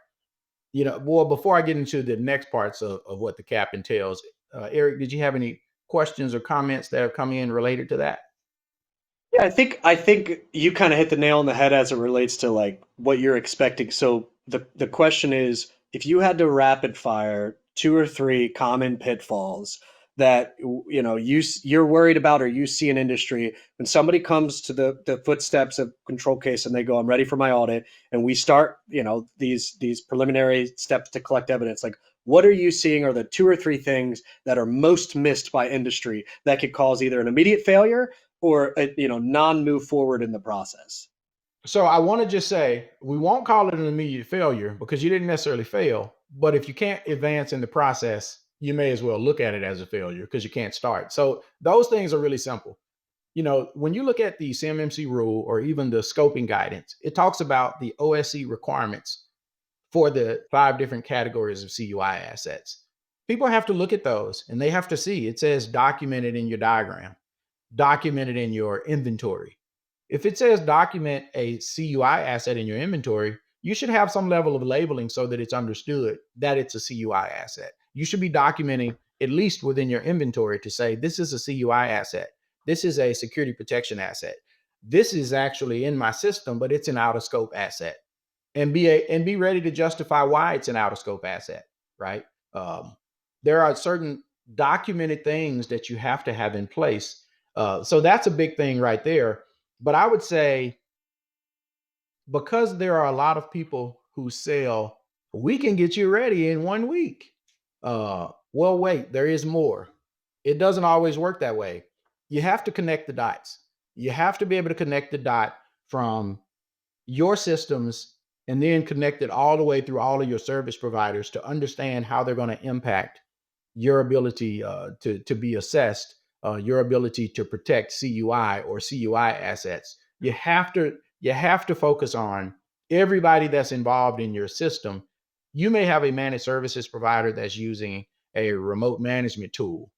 before I get into the next parts of what the CAP entails, Eric, did you have any questions or comments that have come in related to that? Yeah, I think you kind of hit the nail on the head as it relates to like what you're expecting. So the question is, if you had to rapid fire 2 or 3 common pitfalls that you're worried about, or you see in industry when somebody comes to the footsteps of ControlCase and they go, I'm ready for my audit, and we start these preliminary steps to collect evidence, like what are you seeing are the 2 or 3 things that are most missed by industry that could cause either an immediate failure or non-move forward in the process? So I want to just say, we won't call it an immediate failure because you didn't necessarily fail. But if you can't advance in the process, you may as well look at it as a failure because you can't start. So those things are really simple. When you look at the CMMC rule or even the scoping guidance, it talks about the OSC requirements for the 5 different categories of CUI assets. People have to look at those and they have to see, it says documented in your diagram, documented in your inventory. If it says document a CUI asset in your inventory, you should have some level of labeling so that it's understood that it's a CUI asset. You should be documenting at least within your inventory to say, this is a CUI asset. This is a security protection asset. This is actually in my system, but it's an out of scope asset. and be ready to justify why it's an out of scope asset, right? There are certain documented things that you have to have in place. So that's a big thing right there. But I would say, because there are a lot of people who sell, we can get you ready in 1 week. Well, wait, there is more. It doesn't always work that way. You have to connect the dots. You have to be able to connect the dot from your systems and then connect it all the way through all of your service providers to understand how they're going to impact your ability to be assessed, your ability to protect CUI or CUI assets. You have to focus on everybody that's involved in your system. You may have a managed services provider that's using a remote management tool.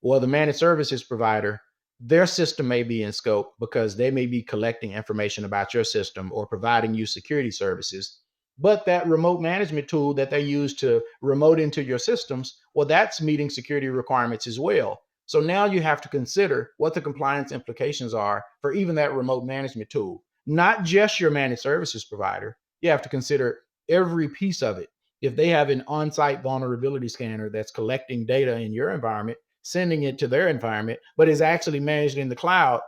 Well, the managed services provider, their system may be in scope because they may be collecting information about your system or providing you security services. But that remote management tool that they use to remote into your systems, well, that's meeting security requirements as well. So now you have to consider what the compliance implications are for even that remote management tool, not just your managed services provider. You have to consider every piece of it. If they have an on-site vulnerability scanner that's collecting data in your environment, sending it to their environment, but is actually managed in the cloud,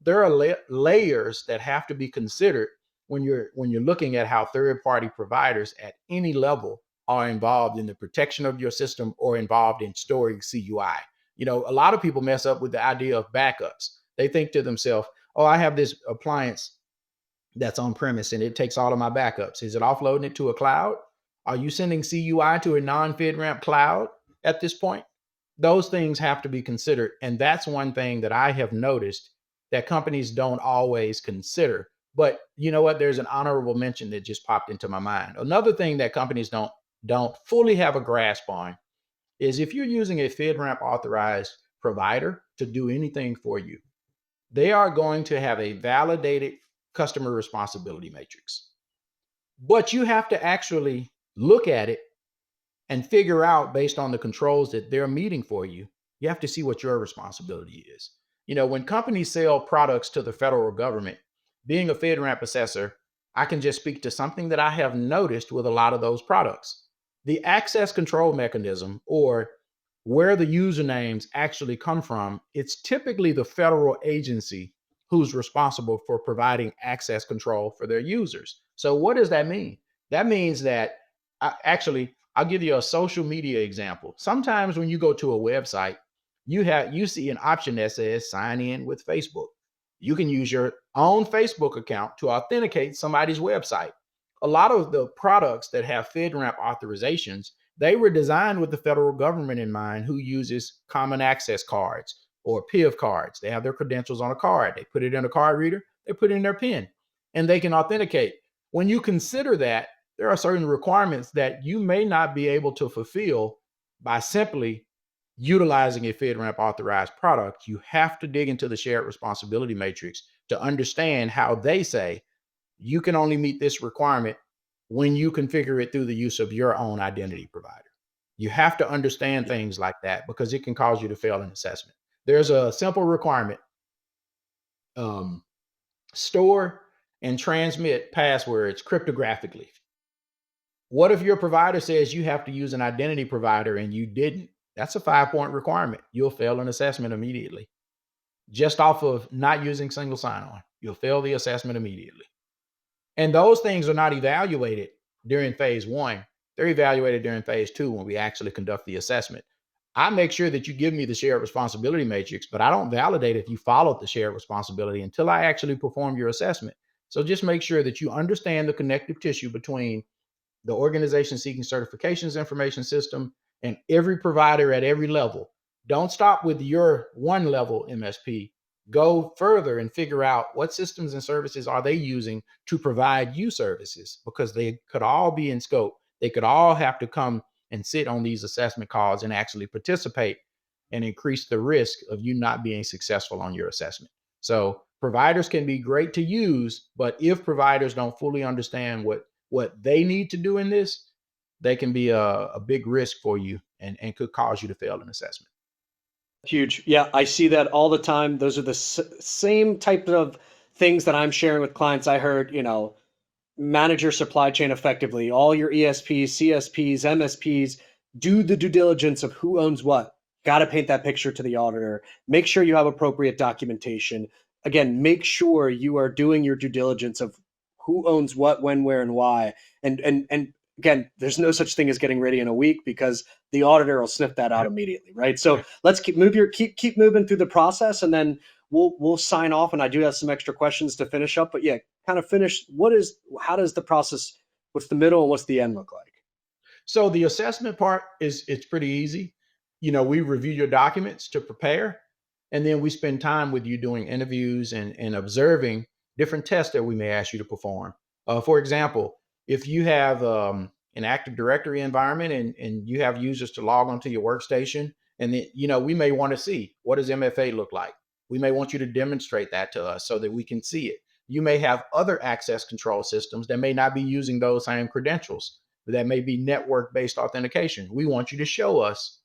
there are layers that have to be considered when you're looking at how third-party providers at any level are involved in the protection of your system or involved in storing CUI. A lot of people mess up with the idea of backups. They think to themselves, "Oh, I have this appliance that's on premise and it takes all of my backups. Is it offloading it to a cloud? Are you sending CUI to a non-FedRAMP cloud at this point?" Those things have to be considered. And that's one thing that I have noticed that companies don't always consider. But you know what? There's an honorable mention that just popped into my mind. Another thing that companies don't fully have a grasp on is, if you're using a FedRAMP authorized provider to do anything for you, they are going to have a validated customer responsibility matrix. But you have to actually look at it and figure out, based on the controls that they're meeting for you, you have to see what your responsibility is. When companies sell products to the federal government, being a FedRAMP assessor, I can just speak to something that I have noticed with a lot of those products. The access control mechanism, or where the usernames actually come from, it's typically the federal agency who's responsible for providing access control for their users. So what does that mean? That means that, I'll give you a social media example. Sometimes when you go to a website, you see an option that says sign in with Facebook. You can use your own Facebook account to authenticate somebody's website. A lot of the products that have FedRAMP authorizations, they were designed with the federal government in mind, who uses common access cards or PIV cards. They have their credentials on a card. They put it in a card reader, they put it in their PIN, and they can authenticate. When you consider that, there are certain requirements that you may not be able to fulfill by simply utilizing a FedRAMP authorized product. You have to dig into the shared responsibility matrix to understand how they say you can only meet this requirement when you configure it through the use of your own identity provider. You have to understand things like that, because it can cause you to fail an assessment. There's a simple requirement: store and transmit passwords cryptographically. What if your provider says you have to use an identity provider and you didn't? That's a 5-point requirement. You'll fail an assessment immediately. Just off of not using single sign-on, you'll fail the assessment immediately. And those things are not evaluated during phase 1. They're evaluated during phase 2, when we actually conduct the assessment. I make sure that you give me the shared responsibility matrix, but I don't validate if you followed the shared responsibility until I actually perform your assessment. So just make sure that you understand the connective tissue between the organization seeking certifications information system and every provider at every level. Don't stop with your one level MSP. Go further and figure out what systems and services are they using to provide you services, because they could all be in scope. They could all have to come and sit on these assessment calls and actually participate, and increase the risk of you not being successful on your assessment. So providers can be great to use, but if providers don't fully understand what they need to do in this, they can be a big risk for you, and could cause you to fail an assessment. Huge. Yeah, I see that all the time. Those are the same type of things that I'm sharing with clients. I heard, manage your supply chain effectively. All your ESPs, CSPs, MSPs, do the due diligence of who owns what. Got to paint that picture to the auditor. Make sure you have appropriate documentation. Again, make sure you are doing your due diligence of who owns what, when, where, and why. And again, there's no such thing as getting ready in a week because the auditor will sniff that out immediately, right? So let's keep moving through the process, and then we'll sign off. And I do have some extra questions to finish up, but yeah, kind of finish. How does the process? What's the middle and what's the end look like? So the assessment part is it's pretty easy. We review your documents to prepare, and then we spend time with you doing interviews and observing different tests that we may ask you to perform. For example, if you have an Active Directory environment and you have users to log onto your workstation, and then, we may want to see, what does MFA look like? We may want you to demonstrate that to us so that we can see it. You may have other access control systems that may not be using those same credentials, that may be network-based authentication. We want you to show us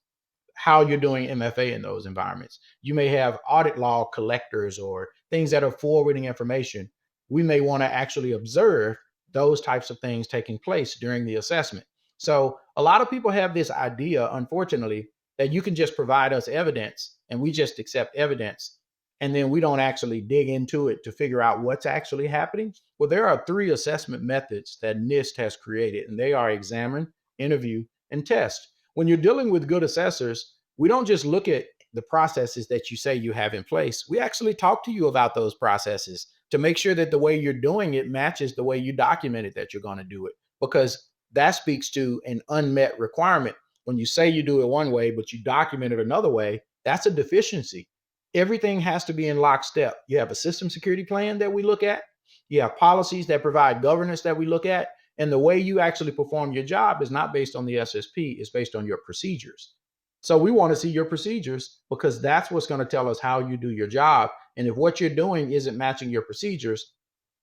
how you're doing MFA in those environments. You may have audit log collectors or things that are forwarding information. We may want to actually observe those types of things taking place during the assessment. So a lot of people have this idea, unfortunately, that you can just provide us evidence and we just accept evidence, and then we don't actually dig into it to figure out what's actually happening. Well, there are 3 assessment methods that NIST has created, and they are examine, interview, and test. When you're dealing with good assessors, we don't just look at the processes that you say you have in place. We actually talk to you about those processes to make sure that the way you're doing it matches the way you documented that you're going to do it, because that speaks to an unmet requirement. When you say you do it one way, but you document it another way, that's a deficiency. Everything has to be in lockstep. You have a system security plan that we look at. You have policies that provide governance that we look at. And the way you actually perform your job is not based on the SSP, it's based on your procedures. So we want to see your procedures because that's what's going to tell us how you do your job. And if what you're doing isn't matching your procedures,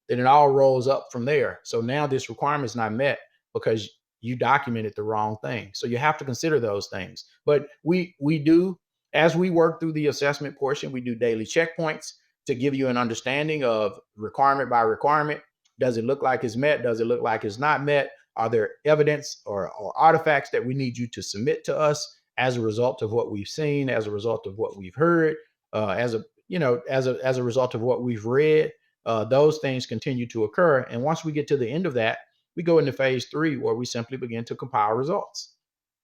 then it all rolls up from there. So now this requirement is not met because you documented the wrong thing. So you have to consider those things. But we do, as we work through the assessment portion, we do daily checkpoints to give you an understanding of requirement by requirement. Does it look like it's met? Does it look like it's not met? Are there evidence or artifacts that we need you to submit to us as a result of what we've seen, as a result of what we've heard, as a result of what we've read? Those things continue to occur. And once we get to the end of that, we go into phase 3, where we simply begin to compile results.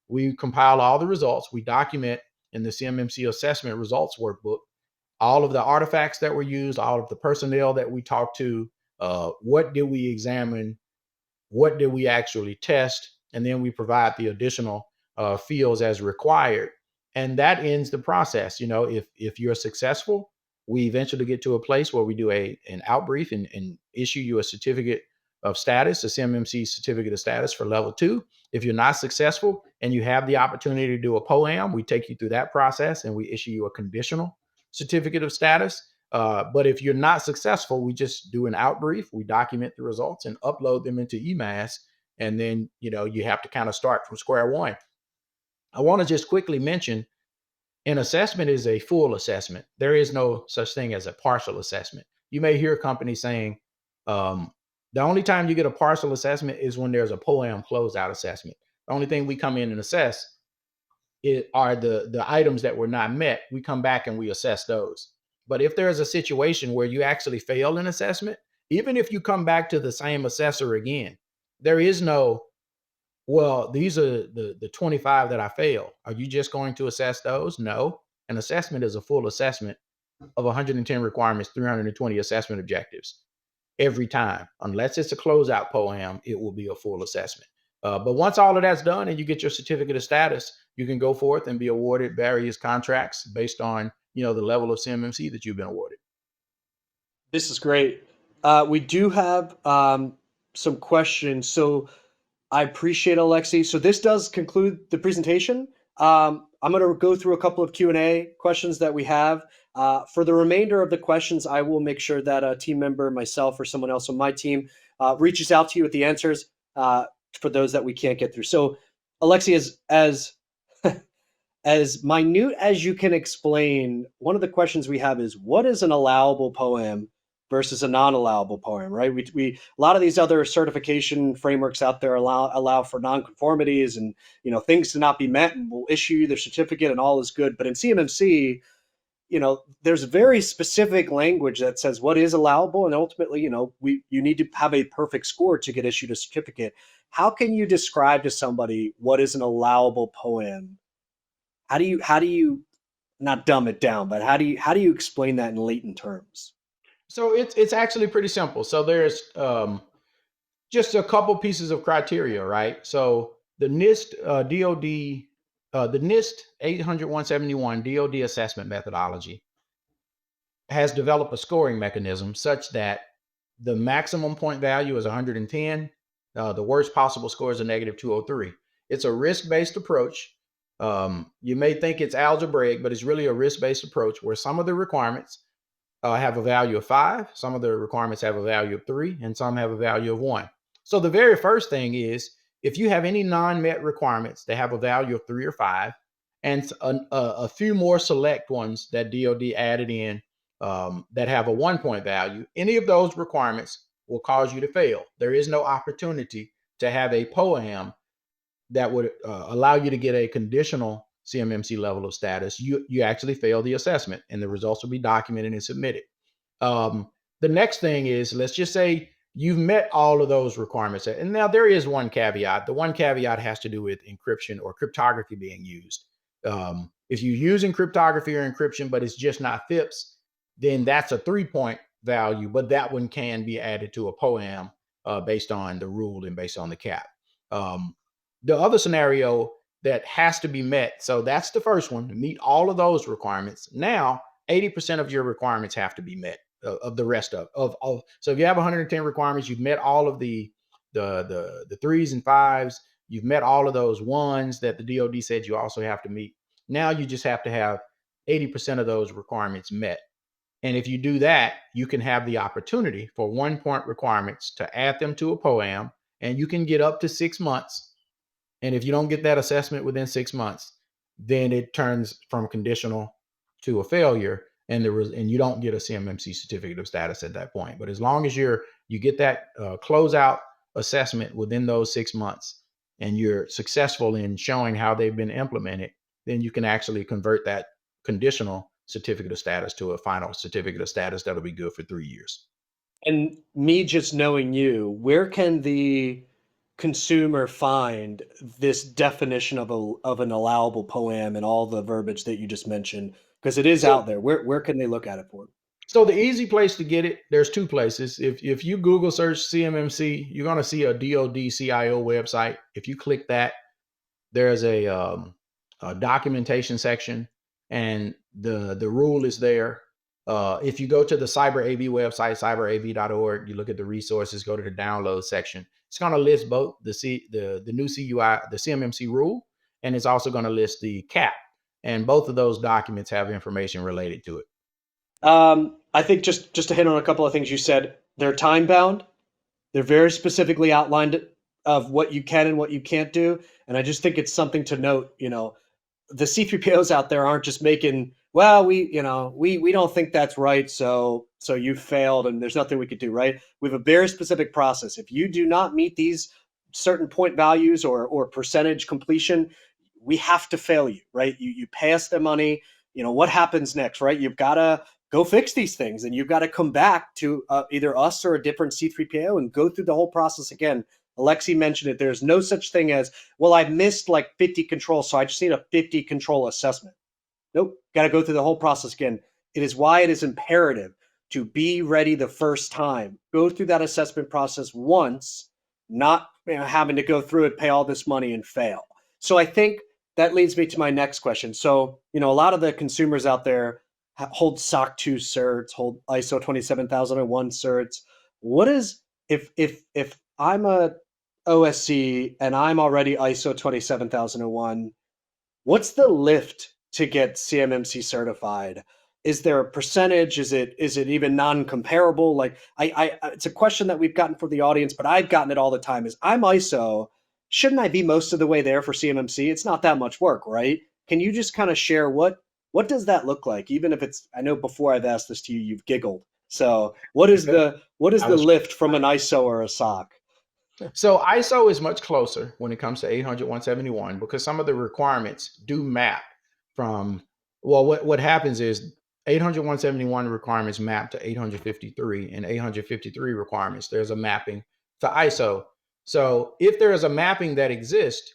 We compile all the results. We document in the CMMC assessment results workbook all of the artifacts that were used, all of the personnel that we talked to, what did we examine, what did we actually test, and then we provide the additional fields as required. And that ends the process. If you're successful, we eventually get to a place where we do an outbrief and issue you a certificate of status, a CMMC certificate of status for level 2. If you're not successful and you have the opportunity to do a POAM, we take you through that process and we issue you a conditional certificate of status. But if you're not successful, we just do an outbrief. We document the results and upload them into EMAS. And then, you have to kind of start from square one. I want to just quickly mention, an assessment is a full assessment. There is no such thing as a partial assessment. You may hear companies saying, the only time you get a partial assessment is when there's a POAM closeout assessment. The only thing we come in and assess are the items that were not met. We come back and we assess those. But if there's a situation where you actually fail an assessment, even if you come back to the same assessor again, there is no, well, these are the 25 that I failed. Are you just going to assess those? No. An assessment is a full assessment of 110 requirements, 320 assessment objectives every time. Unless it's a closeout POAM, it will be a full assessment. But once all of that's done and you get your certificate of status, you can go forth and be awarded various contracts based on, the level of CMMC that you've been awarded. This is great. We do have some questions. So I appreciate Alexy. So this does conclude the presentation. I'm going to go through a couple of Q&A questions that we have. For the remainder of the questions, I will make sure that a team member, myself, or someone else on my team reaches out to you with the answers for those that we can't get through. So Alexy, as as minute as you can explain, one of the questions we have is, what is an allowable POAM versus a non-allowable poem, right? We a lot of these other certification frameworks out there allow for non-conformities and things to not be met, and will issue you their certificate and all is good. But in CMMC, there's very specific language that says what is allowable, and ultimately, you need to have a perfect score to get issued a certificate. How can you describe to somebody what is an allowable poem? How do you not dumb it down, but how do you explain that in latent terms? So it's actually pretty simple. So there's just a couple pieces of criteria, right? So the NIST the NIST 800-171 DoD assessment methodology has developed a scoring mechanism such that the maximum point value is 110. The worst possible score is a negative 203. It's a risk-based approach. You may think it's algebraic, but it's really a risk-based approach where some of the requirements have a value of 5, some of the requirements have a value of 3, and some have a value of 1. So the very first thing is, if you have any non-met requirements that have a value of 3 or 5, and a few more select ones that DoD added in that have a 1-point value, any of those requirements will cause you to fail. There is no opportunity to have a POAM that would allow you to get a conditional CMMC level of status. You actually fail the assessment, and the results will be documented and submitted. The next thing is, let's just say you've met all of those requirements. And now there is one caveat. The one caveat has to do with encryption or cryptography being used. If you're using cryptography or encryption, but it's just not FIPS, then that's a 3-point value, but that one can be added to a POAM based on the rule and based on the cap. The other scenario that has to be met, so that's the first one, to meet all of those requirements. Now, 80% of your requirements have to be met of the rest of. So if you have 110 requirements, you've met all of the 3s and 5s, you've met all of those 1s that the DoD said you also have to meet. Now you just have to have 80% of those requirements met. And if you do that, you can have the opportunity for 1-point requirements to add them to a POAM, and you can get up to 6 months. And if you don't get that assessment within 6 months, then it turns from conditional to a failure, and you don't get a CMMC certificate of status at that point. But as long as you get that closeout assessment within those 6 months, and you're successful in showing how they've been implemented, then you can actually convert that conditional certificate of status to a final certificate of status that'll be good for 3 years. And me just knowing you, where can the consumer find this definition of an allowable POAM and all the verbiage that you just mentioned? Because it is So, out there. Where can they look at it for? so the easy place to get it, there's 2 places. If you Google search CMMC, you're going to see a DoD CIO website. If you click that, there's a documentation section, and the rule is there. If you go to the Cyber AV website, cyberav.org, you look at the resources, go to the download section. It's going to list both the new CUI, the CMMC rule, and it's also going to list the cap. And both of those documents have information related to it. I think just to hit on a couple of things you said, they're time bound. They're very specifically outlined of what you can and what you can't do. And I just think it's something to note, the C3PAOs out there aren't just making, well, we don't think that's right, so you failed and there's nothing we could do, right? We have a very specific process. If you do not meet these certain point values or percentage completion, we have to fail you, right? You pay us the money. What happens next, right? You've got to go fix these things, and you've got to come back to either us or a different C3PAO and go through the whole process again. Alexy mentioned it. There's no such thing as, well, I missed like 50 controls, so I just need a 50 control assessment. Nope, got to go through the whole process again. It is why it is imperative to be ready the first time. Go through that assessment process once, not having to go through it, pay all this money and fail. So I think that leads me to my next question. So, a lot of the consumers out there hold SOC 2 certs, hold ISO 27001 certs. What is, if I'm a OSC and I'm already ISO 27001, what's the lift to get CMMC certified? Is there a percentage? Is it even non-comparable? Like I it's a question that we've gotten for the audience, but I've gotten it all the time, is I'm ISO. Shouldn't I be most of the way there for CMMC? It's not that much work, right? Can you just kind of share what does that look like? Even if it's, I know before I've asked this to you, you've giggled. So what is the I was lift from an ISO or a SOC? So ISO is much closer when it comes to 800-171 because some of the requirements do map from, well, what happens is 800-171 requirements map to 853 and 853 requirements. There's a mapping to ISO. So if there is a mapping that exists,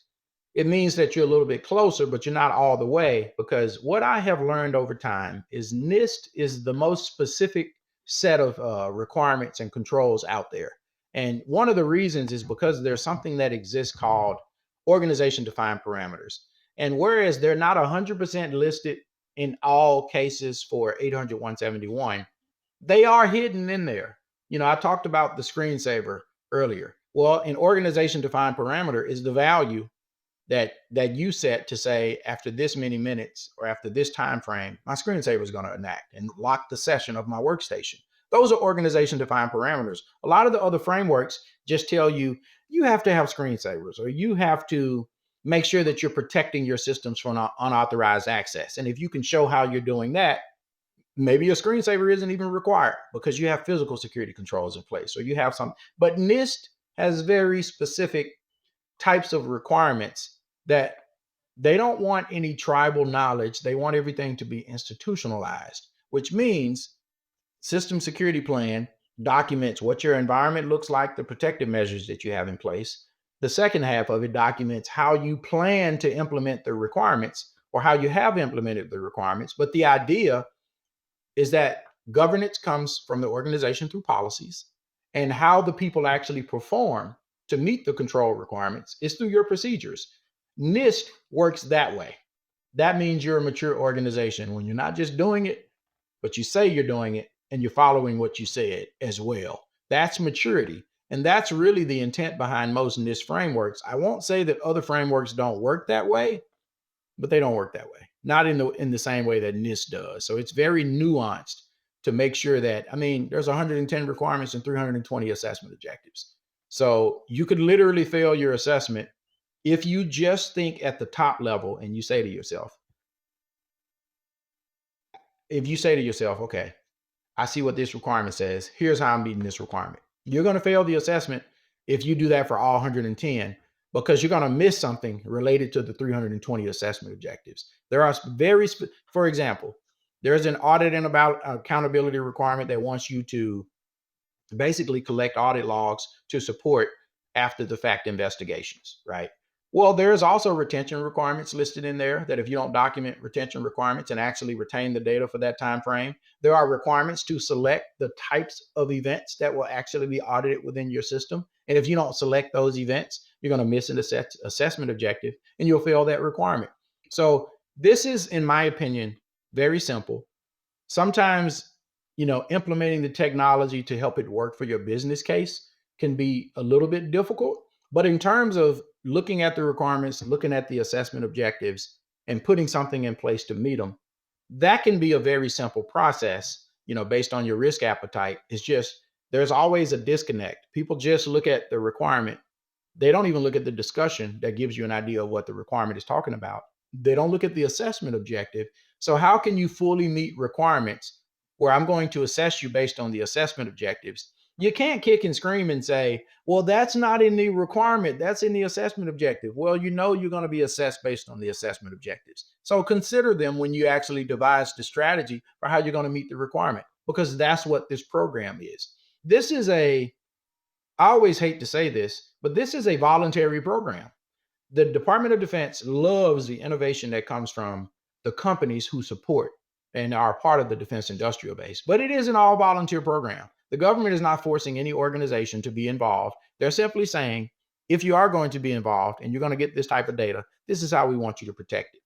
it means that you're a little bit closer, but you're not all the way, because what I have learned over time is NIST is the most specific set of requirements and controls out there. And one of the reasons is because there's something that exists called organization defined parameters. And whereas they're not 100% listed in all cases for 800-171, they are hidden in there. I talked about the screensaver earlier. Well, an organization defined parameter is the value that you set to say, after this many minutes or after this time frame, my screensaver is going to enact and lock the session of my workstation. Those are organization defined parameters. A lot of the other frameworks just tell you you have to have screensavers, or you have to make sure that you're protecting your systems from unauthorized access. And if you can show how you're doing that, maybe a screensaver isn't even required because you have physical security controls in place, or you have some. But NIST has very specific types of requirements that they don't want any tribal knowledge. They want everything to be institutionalized, which means system security plan documents what your environment looks like, the protective measures that you have in place. The second half of it documents how you plan to implement the requirements, or how you have implemented the requirements. But the idea is that governance comes from the organization through policies, and how the people actually perform to meet the control requirements is through your procedures. NIST works that way. That means you're a mature organization when you're not just doing it, but you say you're doing it and you're following what you said as well. That's maturity. And that's really the intent behind most NIST frameworks. I won't say that other frameworks don't work that way, but they don't work that way. Not in the same way that NIST does. So it's very nuanced to make sure that, there's 110 requirements and 320 assessment objectives. So you could literally fail your assessment if you just think at the top level and you say to yourself, okay, I see what this requirement says. Here's how I'm meeting this requirement. You're going to fail the assessment if you do that for all 110, because you're going to miss something related to the 320 assessment objectives. There are for example, there's an audit and about accountability requirement that wants you to basically collect audit logs to support after the fact investigations, right? Well, there's also retention requirements listed in there that if you don't document retention requirements and actually retain the data for that time frame, there are requirements to select the types of events that will actually be audited within your system. And if you don't select those events, you're going to miss an assessment objective and you'll fail that requirement. So this is, in my opinion, very simple. Sometimes, implementing the technology to help it work for your business case can be a little bit difficult. But in terms of looking at the requirements, looking at the assessment objectives, and putting something in place to meet them, that can be a very simple process, based on your risk appetite. It's just there's always a disconnect. People just look at the requirement. They don't even look at the discussion that gives you an idea of what the requirement is talking about. They don't look at the assessment objective. So how can you fully meet requirements where I'm going to assess you based on the assessment objectives? You can't kick and scream and say, well, that's not in the requirement, that's in the assessment objective. Well, you're going to be assessed based on the assessment objectives. So consider them when you actually devise the strategy for how you're going to meet the requirement, because that's what this program is. I always hate to say this, but this is a voluntary program. The Department of Defense loves the innovation that comes from the companies who support and are part of the defense industrial base, but it is an all volunteer program. The government is not forcing any organization to be involved. They're simply saying, if you are going to be involved and you're going to get this type of data, this is how we want you to protect it.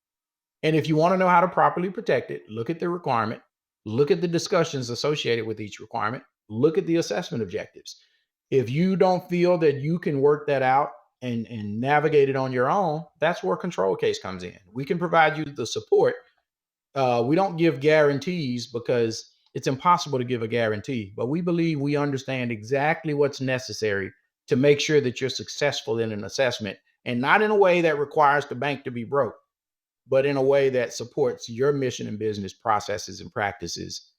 And if you want to know how to properly protect it, look at the requirement, look at the discussions associated with each requirement, look at the assessment objectives. If you don't feel that you can work that out and navigate it on your own, that's where ControlCase comes in. We can provide you the support. We don't give guarantees because it's impossible to give a guarantee, but we believe we understand exactly what's necessary to make sure that you're successful in an assessment, and not in a way that requires the bank to be broke, but in a way that supports your mission and business processes and practices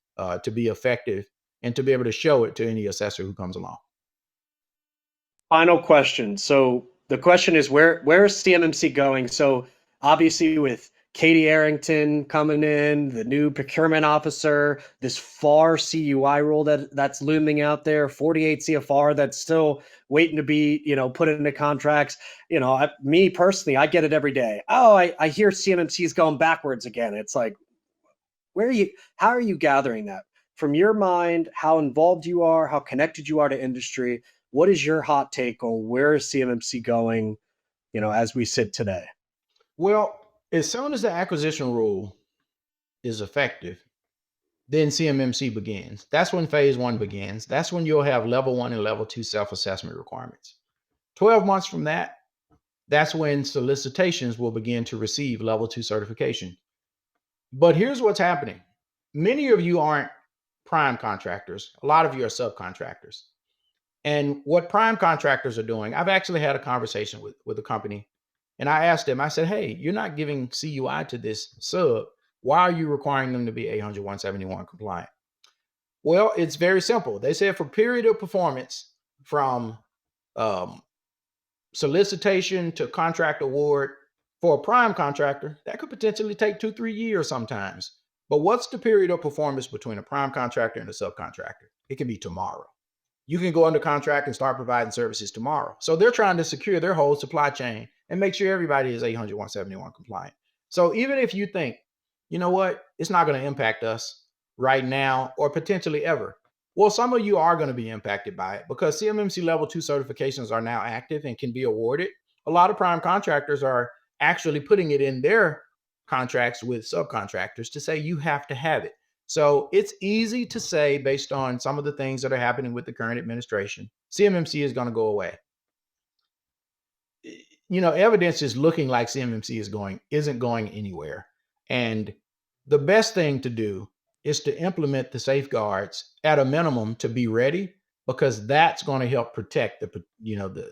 to be effective and to be able to show it to any assessor who comes along. Final question. So the question is, where is CMMC going? So obviously with Katie Arrington coming in, the new procurement officer, this FAR CUI rule that's looming out there, 48 CFR that's still waiting to be, put into contracts. Me personally, I get it every day. Oh, I hear CMMC is going backwards again. It's like, how are you gathering that? From your mind, how involved you are, how connected you are to industry, what is your hot take on where is CMMC going, as we sit today? Well, as soon as the acquisition rule is effective, then CMMC begins. That's when phase one begins. That's when you'll have level 1 and level 2 self-assessment requirements. 12 months from that, that's when solicitations will begin to receive level 2 certification. But here's what's happening. Many of you aren't prime contractors. A lot of you are subcontractors. And what prime contractors are doing, I've actually had a conversation with a company, and I asked them, I said, hey, you're not giving CUI to this sub. Why are you requiring them to be 800-171 compliant? Well, it's very simple. They said for period of performance from solicitation to contract award for a prime contractor, that could potentially take 2-3 years sometimes. But what's the period of performance between a prime contractor and a subcontractor? It can be tomorrow. You can go under contract and start providing services tomorrow. So they're trying to secure their whole supply chain and make sure everybody is 800-171 compliant. So even if you think, you know what, it's not going to impact us right now or potentially ever. Well, some of you are going to be impacted by it because CMMC level 2 certifications are now active and can be awarded. A lot of prime contractors are actually putting it in their contracts with subcontractors to say you have to have it. So it's easy to say, based on some of the things that are happening with the current administration, CMMC is going to go away. Evidence is looking like CMMC isn't going anywhere. And the best thing to do is to implement the safeguards at a minimum to be ready, because that's going to help protect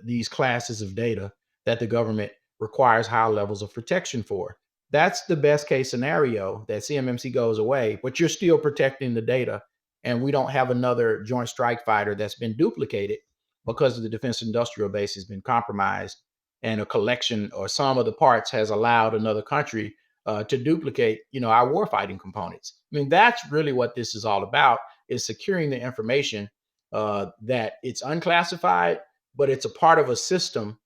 these classes of data that the government requires high levels of protection for. That's the best case scenario, that CMMC goes away, but you're still protecting the data, and we don't have another Joint Strike Fighter that's been duplicated because the defense industrial base has been compromised, and a collection or some of the parts has allowed another country to duplicate, our warfighting components. I mean, that's really what this is all about, is securing the information that it's unclassified, but it's a part of a system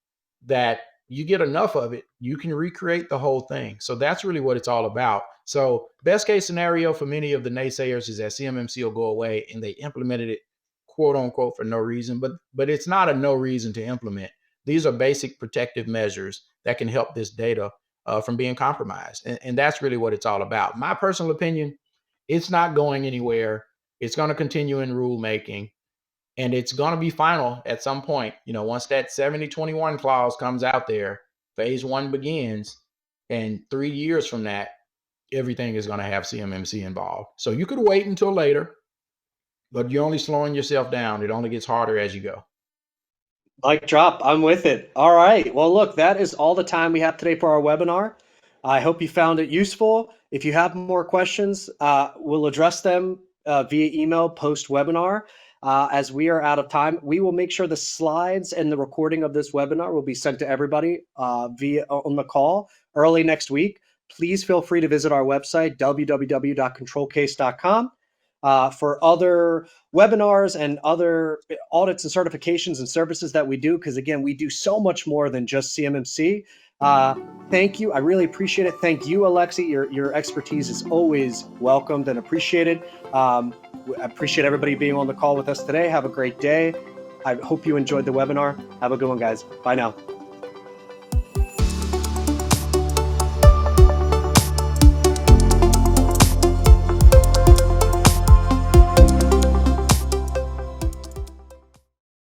that you get enough of it, you can recreate the whole thing. So that's really what it's all about. So best case scenario for many of the naysayers is that CMMC will go away and they implemented it, quote unquote, for no reason, but it's not a no reason to implement. These are basic protective measures that can help this data from being compromised. And that's really what it's all about. My personal opinion, it's not going anywhere. It's going to continue in rulemaking, and it's going to be final at some point. Once that 7021 clause comes out there, phase one begins, and 3 years from that, everything is going to have CMMC involved. So you could wait until later, but you're only slowing yourself down. It only gets harder as you go. Mic drop. I'm with it. All right. Well, look, that is all the time we have today for our webinar. I hope you found it useful. If you have more questions, we'll address them via email post-webinar. As we are out of time, we will make sure the slides and the recording of this webinar will be sent to everybody via on the call early next week. Please feel free to visit our website, www.controlcase.com. For other webinars and other audits and certifications and services that we do, because again, we do so much more than just CMMC. Thank you. I really appreciate it. Thank you, Alexy. Your expertise is always welcomed and appreciated. I appreciate everybody being on the call with us today. Have a great day. I hope you enjoyed the webinar. Have a good one, guys. Bye now.